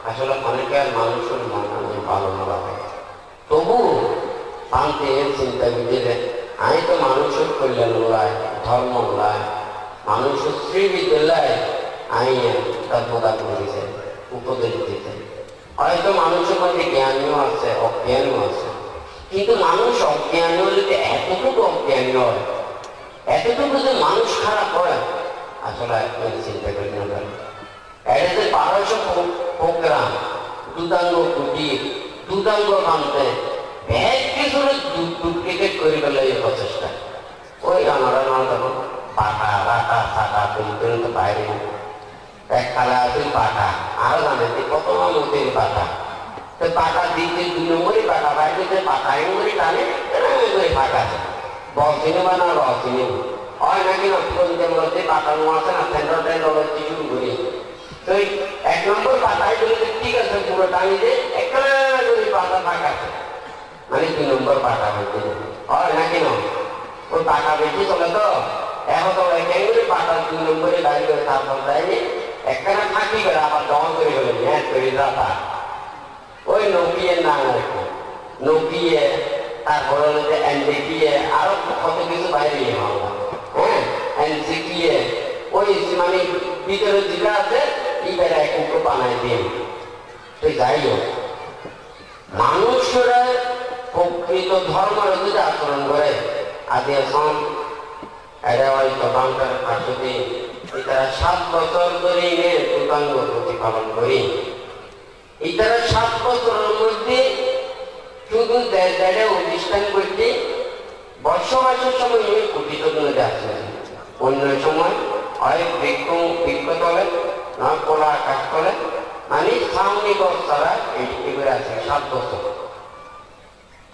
আসলে অনেকের মানুষের মনে ভালো না লাগে। তবু শান্তি চিন্তা বিধিরে আমি তো মানুষের কল্যাণ লাই, ধর্ম লাই, মানুষের শ্রীবিদ্যালয় আমি তত্ত্বদান করেছে, উপদেশ দিতে। হয়তো মানুষের মধ্যে জ্ঞানীয় আছে, অজ্ঞানীয় আছে, কিন্তু মানুষ অজ্ঞানী হলে এতটুকু অজ্ঞানী হয়, এতটুকু যে মানুষ খারাপ হয়, আসলে চিন্তা করি না। এটা যে 1200 প্রোগ্রাম, দুদাঙ্গ কুটির, দুদাঙ্গ বানতে ব্যাগ কিছু ডুপ্লিকেট করে ফেলে এই প্রচেষ্টা। ওই আমরা তখন পাটা রাটা ফাটা তৈরি তো বাইরে এক কালা আছে পাটা, আরো জানে কত নদীর পাটা, পাটা দিতে 2 নম্বরই পাটা, বাইরে পাটা নম্বরই টানে ফাঁকা আছে। বসিনি বা না বসিনি হয় নাকি নদীতে পাটানো আছে না, সেন্টার টেন্ডার শুরু করি তো 1 নম্বর পাতায় বলে ঠিক আছে, পুরো টানিতে একটা পাতা ফাঁকা আছে, মানে 2 নম্বর পাতা হইতে হয় নাকি না, ওই পাতা বেশি চলে তো এখন তো একেবারে পাতা 2 নম্বরে বাইরে করে তারপর দেয়নি একখানা থাকি করে আবার দমন করে গেলে হ্যাঁ তৈরি রাখা। ওই নকিয়ে না নকিয়ে, তারপরে হচ্ছে এনডিপিয়ে, আরো কত কিছু বাইরে হ্যাঁ এনসিপিয়ে, ওই মানে ভিতরে যেটা আছে এইবারে একটু বানায় দিয়ে। তো যাই হোক, মানুষরা প্রকৃত ধর্মের যদি আচরণ করে, আদি এখন এটা হয়তো বাংলার পাশে তারা 7 বছর ধরে দুর্গাঙ্গ প্রতিপালন করি। এই তারা 7 বছরের মধ্যে শুধু দেড় অনুষ্ঠান করতে বসবাসের সময় পতিত নদী আসে, অন্য সময় হয় বৃক্ষ তলে নয় খোলা আকাশ তলে, মানে সামনে গছ ছাড়া এটি করে আছে 7 বছর।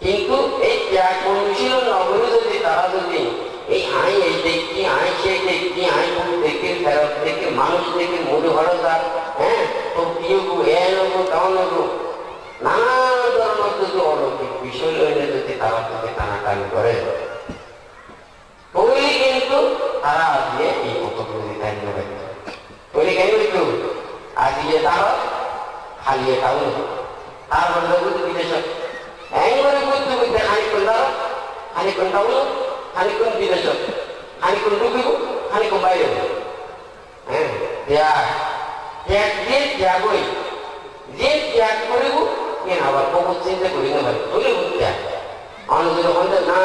কিন্তু এই ত্যাগ অনুশীলন নগরে যদি তারা যদি এই আই এই দেখি, আই সেই দেখি, আই ভূত দেখে, ফেরত দেখে, মানুষ দেখে, মরু ভরসা, হ্যাঁ তো প্রিয়গু এ নগু তাও নগু নানা ধরনের যদি অলৌকিক বিষয় লইলে যদি তারা যদি টানাটানি করে, তৈরি কিন্তু তারা আজকে এই কতগুলি ধ্যান নেবে। তৈরি কেন একটু আজকে তারা খালি এটাও তার মধ্যে কিন্তু বিদেশ একবারে বুঝতে বুঝতে খানিক্ষণ দাঁড়া, খানিক্ষণ টাউন, খানিক্ষণ বিদেশ, খানিক্ষণ ঢুকিব, খানিক্ষণ বাইরে। হ্যাঁ ত্যাগ, ত্যাগ যে ত্যাগই যে ত্যাগ করিব কেন আবার বহুত চিন্তা করি না ভাই তৈরি বুঝতে অনেক যখন না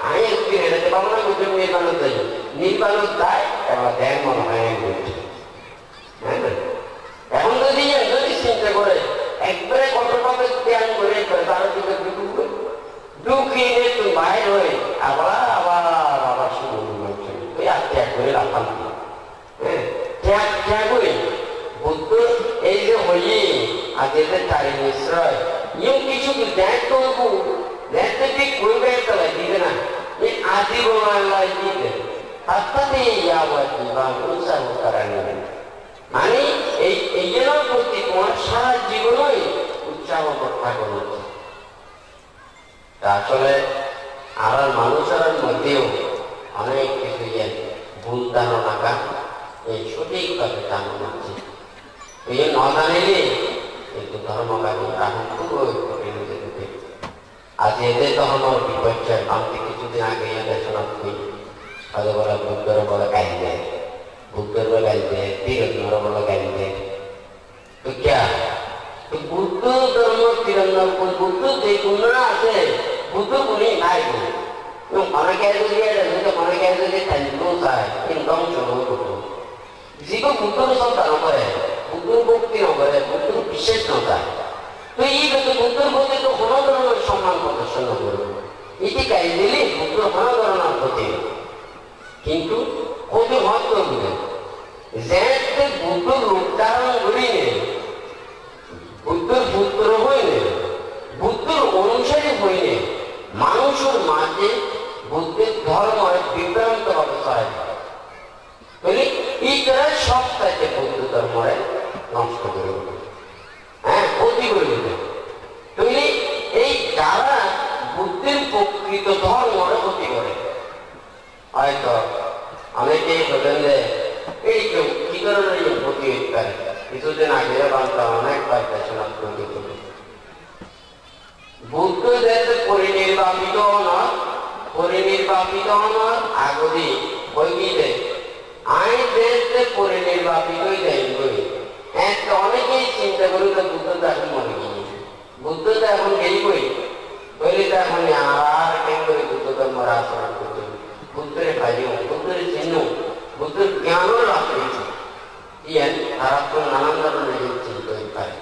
আমি একটু এড়াতে পাবো না, বুঝতে নির্বাণত যাই, নির্বাণত যায় এবার ধ্যান মনে হয় আমি বলছি। হ্যাঁ এখন যদি চিন্তা করে একবারে কঠোরভাবে ধ্যান করে তারা দিকে ঢুকিয়ে তুমি বাইর হয়ে আবার আবার আবার শুরু ওই আর ত্যাগ করে রাখান। হ্যাঁ ত্যাগ ত্যাগই বুদ্ধ এই যে হইয়ে আগে যে চারি নিশ্চয় ইউ কিছু ত্যাগ করবো, ত্যাগটা ঠিক করবে একটা দিবে না, এই আজীবন দিবে তার সাথে আবার জীবন উৎসাহ করা নেবেন। মানে এই জন্য প্রতি তোমার সারা জীবনই উৎসাহ রক্ষা করবে। আসলে আর মানুষের মধ্যেও অনেক কিছু ভুল ধারণা এই সঠিকভাবে জানা উচিত। এই ন জানিলে কিন্তু ধর্মকারী এখন খুব আজ এদের ধর্ম বিপর্যয় আমি কিছুদিন আগে দেশনা করি হয়তো বলে বুদ্ধর বলে গালি দেয়, বুদ্ধর বলে গালি দেয়, তিরন্নর বলে গালি দেয়। তো ক্যা বুদ্ধ ধর্ম তিরন্নর বুদ্ধ যে গুণরা আছে বুদ্ধ গুণই নাই গুণ অনেকে যদি অনেকে যদি তেলগুলো চায় ইনকাম চলো বুদ্ধ যিটো বুদ্ধর সন্তান করে বুদ্ধর ভক্তি নকরে বুদ্ধর বিশেষ নয়। তো এই বুদ্ধর প্রতি তো কোনো ধরনের সম্মান প্রদর্শন করবে, এটি গাই দিলে বুদ্ধর কোনো ধরনের ক্ষতি। কিন্তু ক্ষতি হত যে বুদ্ধর রূপ ধারণ করিলে বুদ্ধর পুত্র হইলে বুদ্ধর অনুসারী হইলে মানুষের মাঝে বুদ্ধের ধর্ম বিভ্রান্ত ভাবে ছড়ায় বলে এই তারা সব চাইতে বৌদ্ধ ধর্মরে নষ্ট করে দেবে, হ্যাঁ ক্ষতি করে দেবে। তৈরি এই যারা বুদ্ধের প্রকৃত ধর্মরে ক্ষতি করে হয়তো অনেকেই বলেন যে এই কেউ কি ধরনের ক্ষতি হতে পারে। কিছুদিন আগে বাংলা অনেক দেশনা ক্ষতি করে বুদ্ধ দেশে পরিনির্বাপিত হওয়ার আগদি বইতে আইন দেশে পরিনির্বাপিত যাই একটা অনেকেই চিন্তা করি বুদ্ধ তো এখন মনে গিয়েছে, বুদ্ধ তো এখন গেই বই বইলে তো এখন আর কেন করে বুদ্ধ ধর্মের আচরণ করতে বুদ্ধের ভাইও বুদ্ধের চিহ্ন বুদ্ধের জ্ঞানও লাভ করেছে তারা তো নানান ধরনের চিন্তা পারে।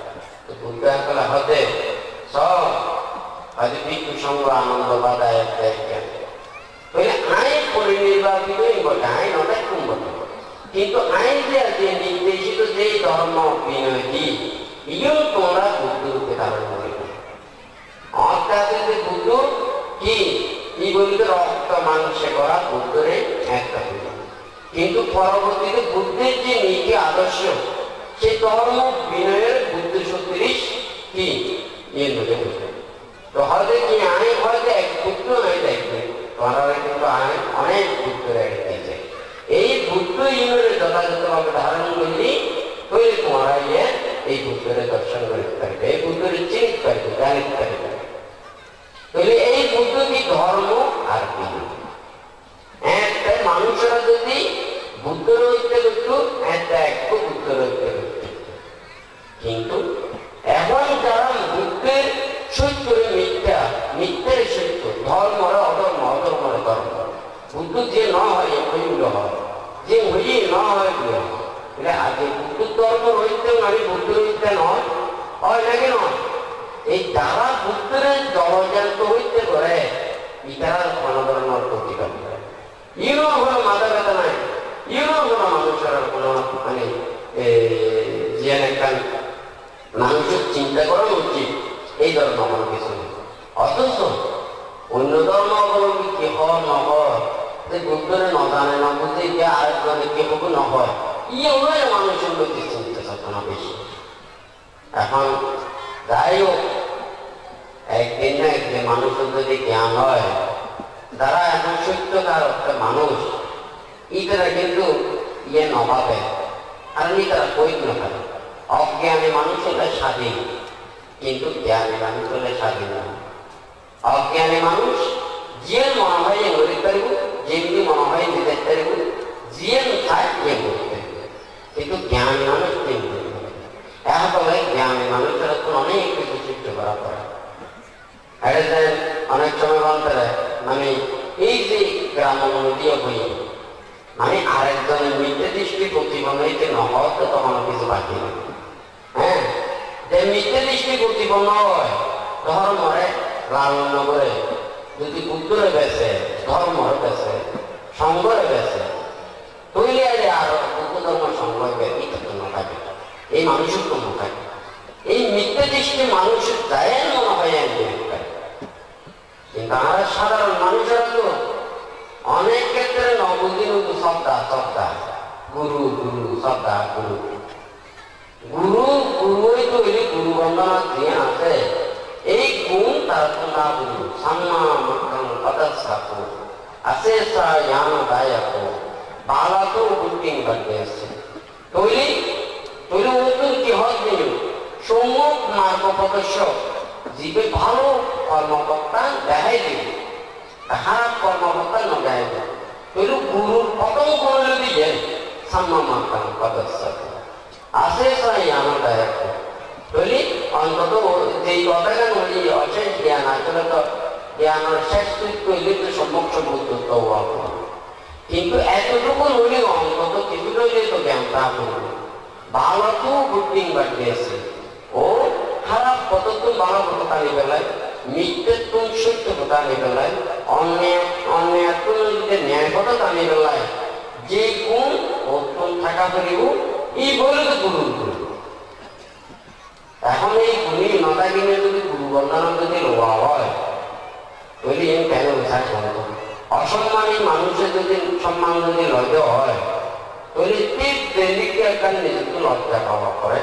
বুদ্ধ আসলে হতে সব হয়তো ভিক্ষু সঙ্গ আনন্দ বাদায় আইন পরিনির্বাচিতই বটে, আইন অনেক কম বটে, কিন্তু আইন যে নির্দেশিত যে ধর্ম বিনয়ী ইও তোমরা বুদ্ধ রূপে ধারণ করিবে। অর্থাৎ যে বুদ্ধ কি বলিতে রক্ত মাংসে করা বুদ্ধরে একটা হইল, কিন্তু পরবর্তীতে বুদ্ধের যে নীতি আদর্শ সে ধর্ম বিনয়ের বুদ্ধ সদৃশ কি এর মধ্যে বুঝবে। তো হয়তো কি আইন হয়তো এক বুদ্ধ নয় দেখবে তোমরা কিন্তু আইন অনেক বুদ্ধরে দিয়েছে। এই বুদ্ধ ইউনিয়নের যথাযথভাবে ধারণ করলে তৈরি তোমরা এই বুদ্ধরে দর্শন করতে পারবে, এই বুদ্ধরে চিনতে পারবে, জানিতে পারবে। তাহলে এই বুদ্ধ কি ধর্ম আর কি একটা মানুষেরা যদি বুদ্ধ রইতে করতো একটা একটু বুদ্ধ রইতে করতো, কিন্তু এখন যারা বুদ্ধের সত্য মিথ্যা মিথ্যের সত্য ধর্মরা অধর্ম অধর্মরা ধর্ম বুদ্ধ যে ন হয় ওইগুলো হয়, যে হইয়ে ন হয় এটা আগে বুদ্ধ ধর্ম রইতে মানে বুদ্ধ রইতে নয় হয় না কেন এই যারা বুদ্ধের জলজান্ত হইতে পারে ইতারা কোনো ধরনের ক্ষতি করে ইনো হলো মাথা ব্যথা নাই ইউরোপের মানুষের কোনো মানে যে একটা মানুষের চিন্তা করা উচিত এই ধরনের কোনো কিছু নেই। অথচ অন্য ধর্ম অবলম্বী কি হয় ন হয় বুদ্ধরে ন জানে না বুঝে গিয়ে আরেকজনে কে হোক ন হয় ইয়ে মানুষের মধ্যে চিন্তা চেতনা বেশি। এখন যাই হোক একদিন না একদিন মানুষের যদি জ্ঞান হয় যারা এখন সত্যকার একটা মানুষ ইতারা কিন্তু ইয়ে নভাবে আর তারা কই না কেন অজ্ঞানী মানুষ হলে স্বাধীন কিন্তু জ্ঞানী মানুষ হলে স্বাধীন না। অজ্ঞানী মানুষ যে মনে হয় এ গরিব পারিব যেমনি মনে হয় নিজের পারিব যে চায় এ গরিব পারিব কিন্তু জ্ঞানী মানুষ তেমনি এখন বলে জ্ঞানী মানুষের তো অনেক কিছু সৃষ্টি করা পড়ে। এটা অনেক সময় বলতে মানে এই যে গ্রাম নদীয় বই মানে আরেকজনের মিথ্যে দৃষ্টি প্রতিবন্ধীতে ন হওয়া তো তখন কিছু বাকি নেই। হ্যাঁ যে মিথ্যে দৃষ্টি প্রতিবন্ধ হয় ধর্মরে লালন করে যদি উত্তরে বেছে ধর্মরে বেছে সঙ্গরে বেছে তৈরি আরে আরো বুদ্ধ ধর্ম সঙ্গ থাকে এই মানুষের কোনো থাকে এই মিথ্যে দৃষ্টি মানুষের যায় মনে হয় কিন্তু আমরা সাধারণ মানুষেরা তো অনেক ক্ষেত্রে নবুদ্ধি শ্রদ্ধা শ্রদ্ধা গুরু গুরু শ্রদ্ধা গুরু গুরু গুরুই তৈরি গুরু বন্দনা দিয়ে আছে এই গুণ তার তো না গুরু সাম্মা মক্কাং পদস্থাপু আছে সায়ান দায়ক বালা তো বুদ্ধিং করতে আসছে তৈরি তৈরি ওজন কি হয় দিন সম্মুখ মার্গ প্রদর্শক জীবে ভালো কর্মকর্তা দেখাই দিবে খারাপ কর্মকর্তা ন দেখাই দেবে তৈরি গুরুর প্রথম করলে দিবে সাম্মা মক্কাং পদস্থাপু আছে সায়ান দায়ক তৈরি অন্তত যেই কথাটা বলি অশেষ জ্ঞান আসলে তো জ্ঞানের শেষ তৈরি তো সম্মুখ সম্মুখ কিন্তু এতটুকু হলেও অন্তত কিছু হইলে তো জ্ঞান তা করবে ভালো তো বুদ্ধিং বাড়িয়েছে ও খারাপ কত তুমি ভালো কথা টানি বেলায় মিথ্যে তুমি সত্য কথা টানি বেলায় অন্যায় তুমি যদি ন্যায় কথা টানি বেলায় যে গুণ ও তুমি থাকা করিব এই বলে তো গুরু গুরু এখন এই গুণী নটা কিনে যদি গুরু বন্দনা যদি লোয়া হয় তৈরি আমি কেন বোঝায় করবো অসম্মানী মানুষের যদি সম্মান যদি লজ্জ হয় তৈরি ঠিক দেরিকে একটা নিজেকে লজ্জা পাওয়া করে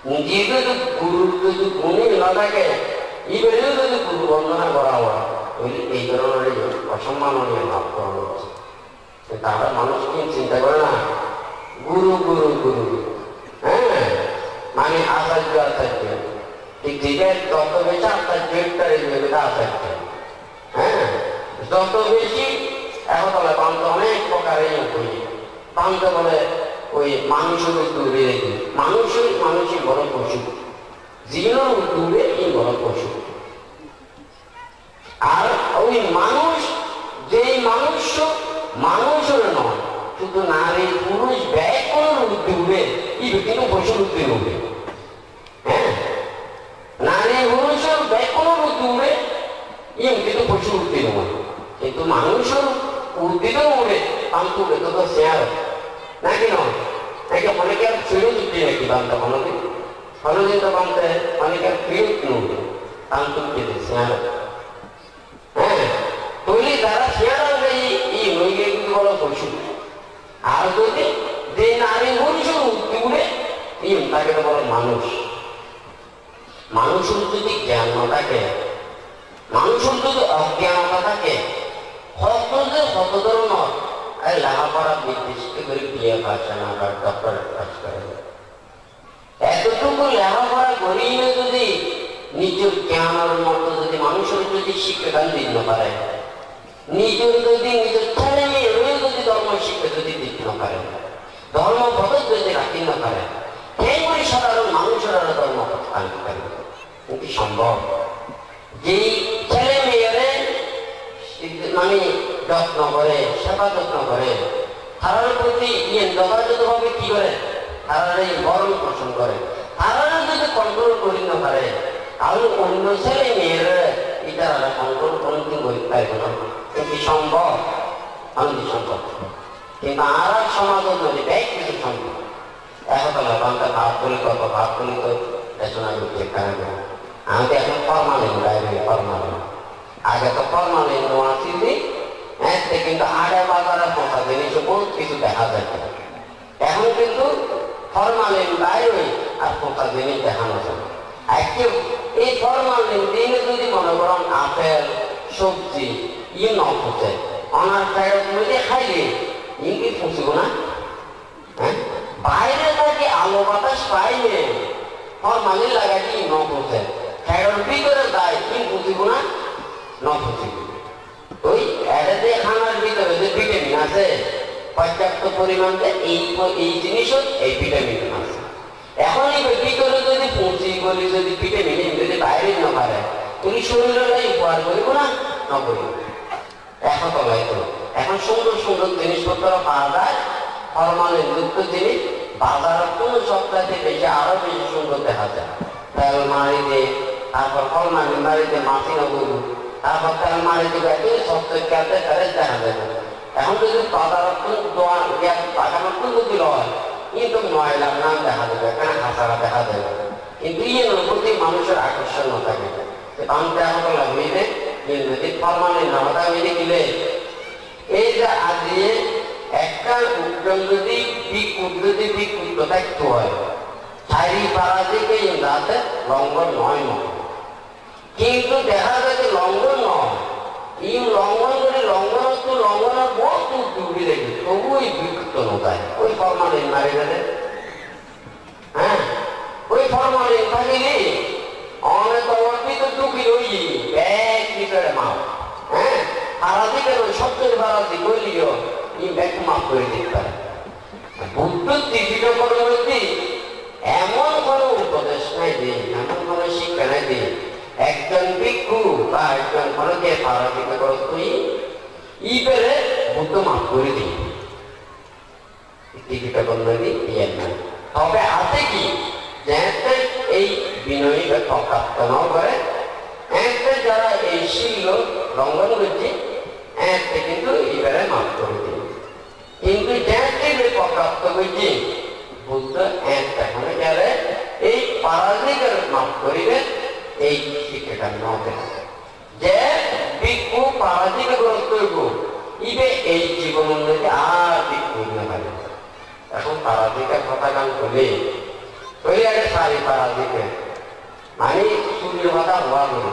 নিজে যদি গুরুর যদি গুণী না থাকে এবারেও যদি গুরু বন্দনা করা হয় তৈরি এই ধরনের অসম্মাননীয় লাভ করা হচ্ছে কিন্তু আমরা মানুষ কি চিন্তা করে না গুরু গুরু গুরু হ্যাঁ মানে আচার্য আচার্য ঠিক ঠিক যত বেশি আচার্য আচার্য হ্যাঁ যত বেশি এখন বলে বান্ধব অনেক প্রকারের বান্ধব বলে ওই মানুষের উদ্যোগে রেখে মানুষই বড় পশু জীবনের উদ্যোগে এই বড় পশু আর ওই মানুষ যেই মানুষের নয় শুধু নারী পুরুষ ব্যয় করার উদ্যোগে এই কিন্তু পশুর উদ্যোগ হবে। হ্যাঁ নারী পুরুষের ব্যয় করার উদ্যোগে এই কিন্তু পশুর উদ্যোগ হবে কিন্তু মানুষের উদ্ভিদও উড়ে পান্ত উড়ে তো শেয়ার নাকি নয় নাকি অনেকে আর ফেরত উঠে নাকি বান্ধব হলদিন তো বানতে অনেকে আর ফেরত উঠে পান্ত উঠে শেয়ার। হ্যাঁ তৈরি যারা শেয়ার হবে এই নইকে কিন্তু বড় পশু আর যদি যে নারী পুরুষের উড়ে তাকে তো বড় মানুষ। মানুষের যদি জ্ঞান না থাকে মানুষের যদি অজ্ঞানতা থাকে কত ধরনের লেখাপড়া নির্দিষ্ট করে বিয়ে পাচ্ছে না বা ডক্টরেট কাজ করে এতটুকু লেখাপড়া করিয়ে যদি নিজের জ্ঞানের মতো যদি মানুষের যদি শিক্ষাদান দিতে না পারে নিজের যদি নিজের ছেলে মেয়েরও যদি ধর্ম শিক্ষা যদি দিতে না পারে ধর্ম পথ যদি রাখতে না পারে সেই সাধারণ মানুষের আরো ধর্ম পথ আনতে পারে কিন্তু সম্ভব যেই ছেলে মেয়েরে মানে যত্ন করে সেবা যত্ন করে তার প্রতি যথাযথ ভাবে কি করে তারা ভরণ পোষণ করে তারা যদি কন্ট্রোল করি না পারে তাহলে অন্য ছেলে মেয়েরা এটা কন্ট্রোল কোনদিন করতে পারবে না কিন্তু সম্ভব আমি সম্ভব কিন্তু আর সমাজ যদি ব্যাগ কিছু সম্ভব এখন তো বাংলা ভাব করি কত ভাব করি তো রেশনা করছে কেন আমি তো এখন ফরমালিন বাইরে ফরমালিন আগে তো ফরমালিন নোয়াশি কিন্তু আগে বাজারে পৌঁছা জিনিস বহুত কিছু দেখা যায় এখন কিন্তু ফরমালিন বাইরে আর পৌঁছা জিনিস দেখানো যায় এই ফরমালিন দিনে যদি মনে করেন আপেল সবজি ই ন ফুটে অনার ফেরত মিলে খাইলে ই কি ফুসিব না হ্যাঁ বাইরে থেকে আলো বাতাস পাইলে ফরমালিন লাগাই ই ন ফুটে ফেরত ভিতরে যায় ই ফুসিব না ন ফুসিব ওই এটাতে খানার ভিতরে যে ভিটামিন আছে পর্যাপ্ত পরিমাণে এই জিনিসও এই ভিটামিন আছে এখন এই ভিতরে যদি পৌঁছি বলি যদি ভিটামিন যদি বাইরে না পারে তুমি শরীরের উপহার করিব না ন করিব এখন তো এখন সুন্দর সুন্দর জিনিসপত্র পাওয়া যায় ফরমালিন যুক্ত জিনিস বাজারের কোন সপ্তাহে বেশি আরো বেশি সুন্দর দেখা যায় তেল মারি দিয়ে তারপর ফরমালিন মারি দিয়ে মাছি না করবো তারপর তেল মারি দিয়ে সপ্তাহে খেলতে ফেরে দেখা যাবে এখন যদি বাজারের বাগানের কোন যদি হয় কিন্তু ময়লার নাম দেখা যাবে এখানে হাসারা দেখা যাবে কিন্তু ইয়ের প্রতি মানুষের আকর্ষণ না থাকে বাংলা এখন লাগবে যদি ফরমালিন নামাটা মেনে গেলে এই যে আজিয়ে একটা উদ্যম যদি বিকুদ্ধ থাকতে হয় চারি পাড়া থেকে রাতে লঙ্ঘন নয় নয় কিন্তু দেখা যায় যে লঙ্ঘন নয় এই লঙ্ঘন করে লঙ্ঘনের বহুত ডুবি দেখি তবু ওই বিকুদ্ধ নয় ওই ফরমালিন মারি গেলে হ্যাঁ ওই ফরমালিন থাকিলে অনেক অর্পিত ডুবি ওই ব্যাগ ভিতরে মাও হ্যাঁ পারাদিকে সত্যের পারাদি বললিও এই ব্যাগ মাফ করে দিতে পারে বুদ্ধ ত্রিপিট পরবর্তী এমন কোনো উপদেশ নাই দিন এমন কোনো শিক্ষা নাই দিন একজন ভিক্ষু বা একজন ফলকে পারাদিকে তুই ই পেরে বুদ্ধ মাফ করে দিই ত্রিপিট পরবর্তী ইয়ের না তবে আছে কি যাতে এই বিনয়ী অপ্রাপ্ত ন করে এতে যারা এই শিল লঙ্ঘন করছে এতে কিন্তু এবারে মাফ করে দিন কিন্তু যাতে অপ্রাপ্ত করছে বুদ্ধ এখন গেলে এই পারাদিকের মাফ করিবে এই শিক্ষাটা নবে যে ভিক্ষু পারাদিকে গ্রহণ করব ইবে এই জীবন উন্নতি আর ভিক্ষু না পারে এখন পারাদিকের কথা গান করলে ওই আগে সারি পারাদিকে মানে সূর্য কথা হওয়া বলে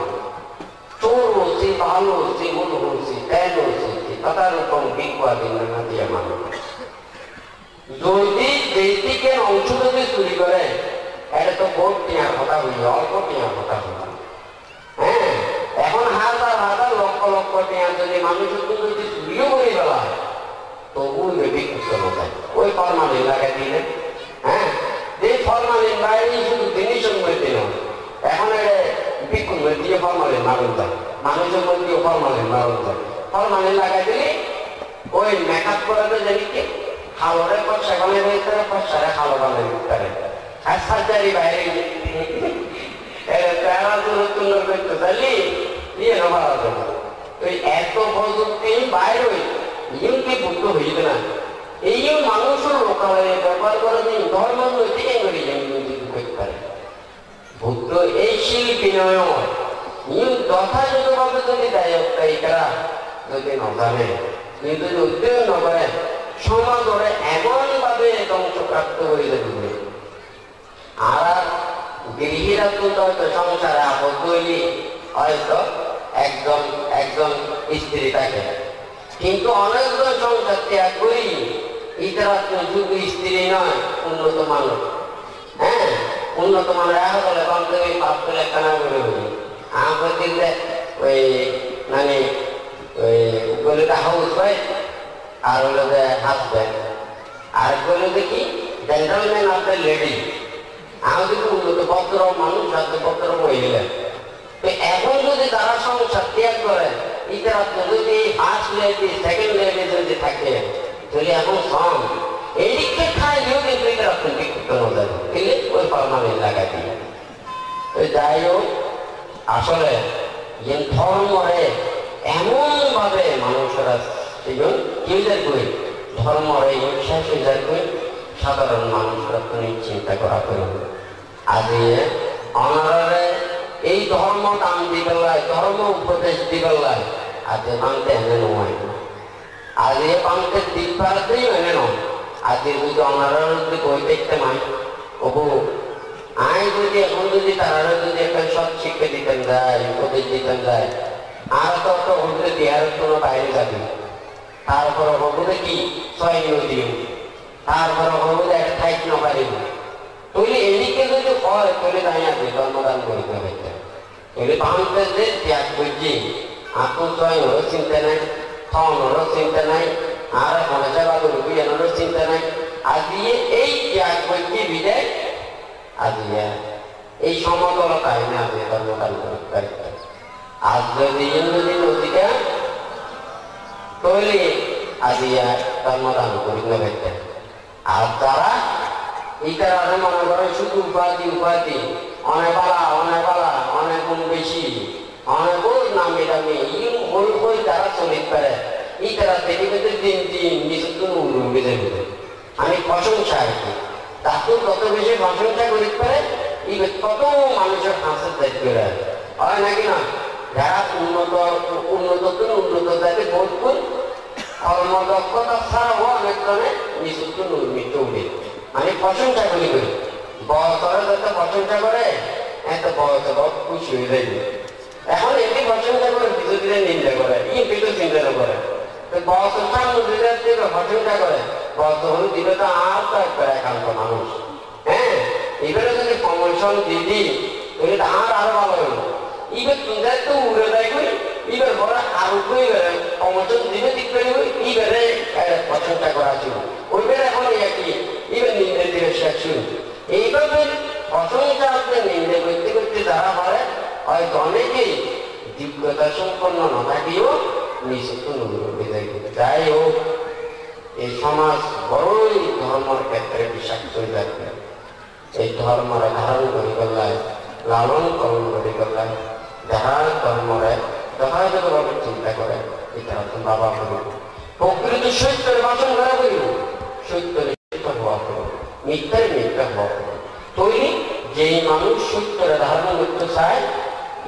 চোর হচ্ছে ভালো হচ্ছে মন হচ্ছে তেল হচ্ছে কথার রকম বিকুয়া দিন না দিয়ে মানুষ যদি যেদিকে অংশ যদি চুরি করে এটা তো বহুত টিয়ার কথা হইল অল্প টিয়ার কথা হইল হ্যাঁ এখন হাজার হাজার লক্ষ লক্ষ টিয়ার যদি মানুষের যদি চুরিও করে ফেলা তবু বিক্ষুব্ধ না যায় ওই ফরমালিন লাগাই দিলে হ্যাঁ যে ফরমালিন বাইরে শুধু জিনিসের মধ্যে নয় এখন বিক্ষুব্ধ দিয়ে ফরমালিন মারুন যায় মানুষের মধ্যে ফরমালিন মারুন যায় ফরমালিন লাগাই দিলে ওই মেকআপ করাতে জানি কি খালোরে পর সেখানে ভিতরে পর সারা খালো বানাই ভিতরে আর সার্জারি বাইরে করতে চাইলি দিয়ে মারা যাবে ওই এত প্রযুক্তি বাইরে ইউকে বুদ্ধ হইবে না এই মানুষের লোকালয়ে ব্যবহার করে দিন ধর্ম নৈতিক করতে পারে বুদ্ধ এই শিল্পী নয় ইউ যথাযথভাবে যদি দায়িত্বরা যদি ন জানে কিন্তু যদি উদ্যোগ ন করে সমাজ ওরা এমন ভাবে ধ্বংসপ্রাপ্ত হয়ে যাবে আর গৃহীরা তো সংসারে আবদ্ধ হইলে হয়তো একজন একজন স্ত্রী থাকে কিন্তু অনেকজন সংসার ত্যাগ করি ইতারা তো শুধু স্ত্রী নয় উন্নত মানুষ হ্যাঁ উন্নত মানুষ দেখা বলে বান্ধবী পাপ করে কানা করে বলি আমাকে দিলে ওই মানে ওই বলিটা হাউস হয় আর হলো যে হাজব্যান্ড আর হলো দেখি জেন্টালম্যান আপনার লেডি আমাদের উন্নত ভদ্র মানুষ সাথে ভদ্র মহিলা তো এখন যদি তারা সংসার ত্যাগ করে ইতারা যদি ফার্স্ট লেডি সেকেন্ড লেডি যদি থাকে যদি এখন সং এই দিককে খাইলেও কিন্তু ইতারা কিন্তু করতে না যাবে কিন্তু ওই ফরমালিন লাগাই দিয়ে তো যাই হোক আসলে যে ধর্মরে এমন ভাবে মানুষেরা কেউ কই ধর্মর এই বিশ্বাস যাকে সাধারণ মানুষরা তো চিন্তা করা করুন আগে অনারে এই ধর্ম দান দিবেলায় ধর্ম উপদেশ দিবেলায় আগে বাংতে এনে নয় আগে বাংতে দিক পাড়াতেই এনে নয় আগে যদি অনারা যদি বই দেখতে নয় ওবু আই যদি এখন যদি তারা যদি একটা সব শিক্ষা দিতেন যায় উপদেশ দিতেন যায় আর তো হতে দেওয়ার কোনো বাইরে যাবে তারপরে হবুদে কি ছয় নদী তারপরে হবুদে একটা ঠাইট না পারিব তাহলে এদিকে যদি হয় তাহলে তাই আছে ধর্মদান করতে হবে তাহলে বাংলাদেশ যে ত্যাগ করছি আত্মচয়নেরও চিন্তা নাই খাওয়ানোরও চিন্তা নাই আর মনে বা রুবিয়ানোরও চিন্তা নাই আজিয়ে এই ত্যাগ করছি বিদায় আজিয়ে এই সমতলতায় না আজ ধর্মদান করতে আজ যদি নদীটা তাহলে আজিয়া ধর্মদান করি না ব্যক্তি আর তারা এইটার মনে করে শুধু উপাধি অনেক পালা অনেক গুণ বেশি অনেক নামি দামি বই তারা চলিত পারে এই তারা দেখে দিন নিজের বেঁধে বেঁধে আমি প্রশংসা আর কি তাকে কত বেশি প্রশংসা করিতে পারে এই কত মানুষের হাসের দায়িত্ব হয় নাকি না যারা উন্নত যাতে বোধ করি কর্মদক্ষতা ছাড়াও অনেক ধরনের নিষিদ্ধ নির্মিত উঠে আমি প্রশংসা করি বয়সরা যত প্রশংসা করে এত বয়স বহুত খুশি হয়ে যাবে এখন এটি প্রশংসা করে বিরোধীরা নিন্দা করে কিন্তু চিন্তা করে বয়সের সামনে দিলে প্রশংসা করে বয়স হলে দিলে তো আর তো একবার একান্ত মানুষ হ্যাঁ এবারে যদি প্রমোশন দিদি তাহলে আর আরো ভালো হলো এবার তুমি তো উড়ে দেয় করি এবার বড় আরো প্রমোশন দিবে ঠিক করে এইবারে প্রশংসা করা ছিল ওইবারে এখন একই এবার নিন্দে দিবে শেষ শুরু এইভাবে প্রশংসা আপনি নিন্দে করতে করতে যারা পারে হয়তো অনেকেই যোগ্যতা সম্পন্ন না থাকলেও নিষিদ্ধ বিদায় করতে যাই হোক এই সমাজ বড়ই ধর্মের ক্ষেত্রে বিষাক্ত হয়ে যাবে এই ধর্মের ধারণ করি গলায় লালন পালন করি গলায় যারা ধর্মরে যথাযথভাবে চিন্তা করে এটা বাবা করুন প্রকৃত সত্যের বাসন করা করিব সত্যের হওয়া করুন মিথ্যার মিথ্যা হওয়া করুন তৈরি যেই মানুষ সত্যের ধারণ করতে চায়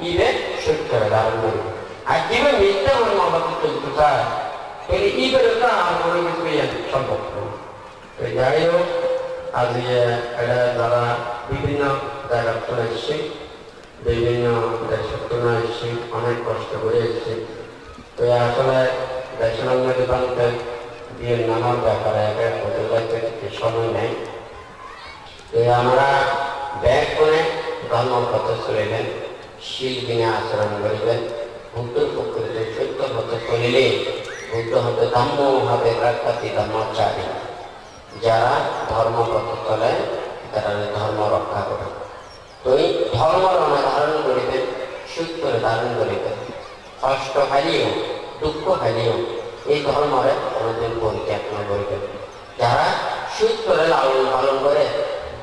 ইবে সত্যের ধারণ করবে আর কিভাবে মিথ্যা মনে আমাদের চলতে চায় তৈরি ইবের আর মনে কিছু সম্ভব তো যাই হোক আজ এটা যারা বিভিন্ন জায়গা চলে এসছে বিভিন্ন দেশের তুলনা এসছে অনেক কষ্ট করে এসছে তো আসলে দেশের বাংলাতে দিয়ে নানার ব্যাপারে হতে যাইতে সময় নেই তো আমরা ব্যাগ করে ধর্মপথ চলিলেন শীল বিনা আচরণ করিলেন বুদ্ধর প্রকৃতি সত্য পথে চলিলে বুদ্ধ হতে ধর্ম হবে প্রাকৃতি ধর্মচারী যারা ধর্মপথ চলে তারা ধর্ম রক্ষা করে তো এই ধর্মের ধারণ করিবেন সূত্রে ধারণ করিবেন কষ্ট হারিয়েও দুঃখ হারিয়েও এই ধর্মের কোনোদিন পরিত্যাগ করিবেন যারা সূত্রে লালন পালন করে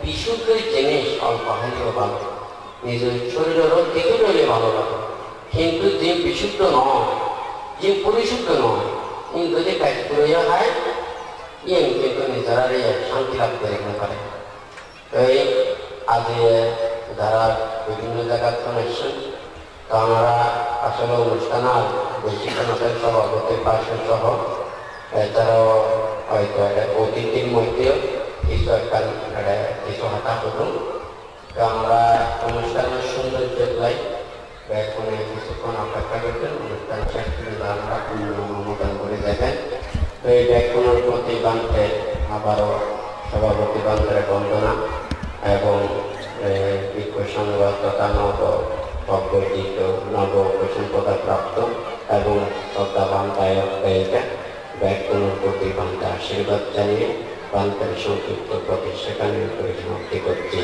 বিশুদ্ধের জিনিস অল্প হারিয়েও ভালো নিজের শরীরেরও দেখে রইলে ভালো লাগে কিন্তু যে বিশুদ্ধ নয় যে পরিশুদ্ধ নয় কিন্তু যদি কাজ করে হয় কিন্তু নিজেরা শান্তি লাভ করে পারে এই আজ যারা বিভিন্ন জায়গার এসছেন তো আমরা আসলে অনুষ্ঠান আর বৈশিষ্ট্যের সভাপতি পাশে সহ এছাড়াও হয়তো অতিথির মধ্যেও কিছু কিছু হাতা করুন তো আমরা অনুষ্ঠানের সৌন্দর্য পাই এখনে কিছুক্ষণ অপেক্ষা করতেন অনুষ্ঠান শেষ পর্যন্ত আমরা অনুমোদন করে দেবেন তো এই ব্যাকুণের প্রতি বান্ধে আবারও সভাপতি বান্ধবের বন্দনা এবং বিজ্ঞ সংবাদ তথা নব অব্যজিত নব সম্পদা প্রাপ্ত এবং শ্রদ্ধাবান গায়ক গায়িকা ব্যাকুণের প্রতি বান্ধে আশীর্বাদ জানিয়ে বান্ধবের সংক্ষিপ্ত প্রতিষ্ঠানের সমাপ্তি করছি।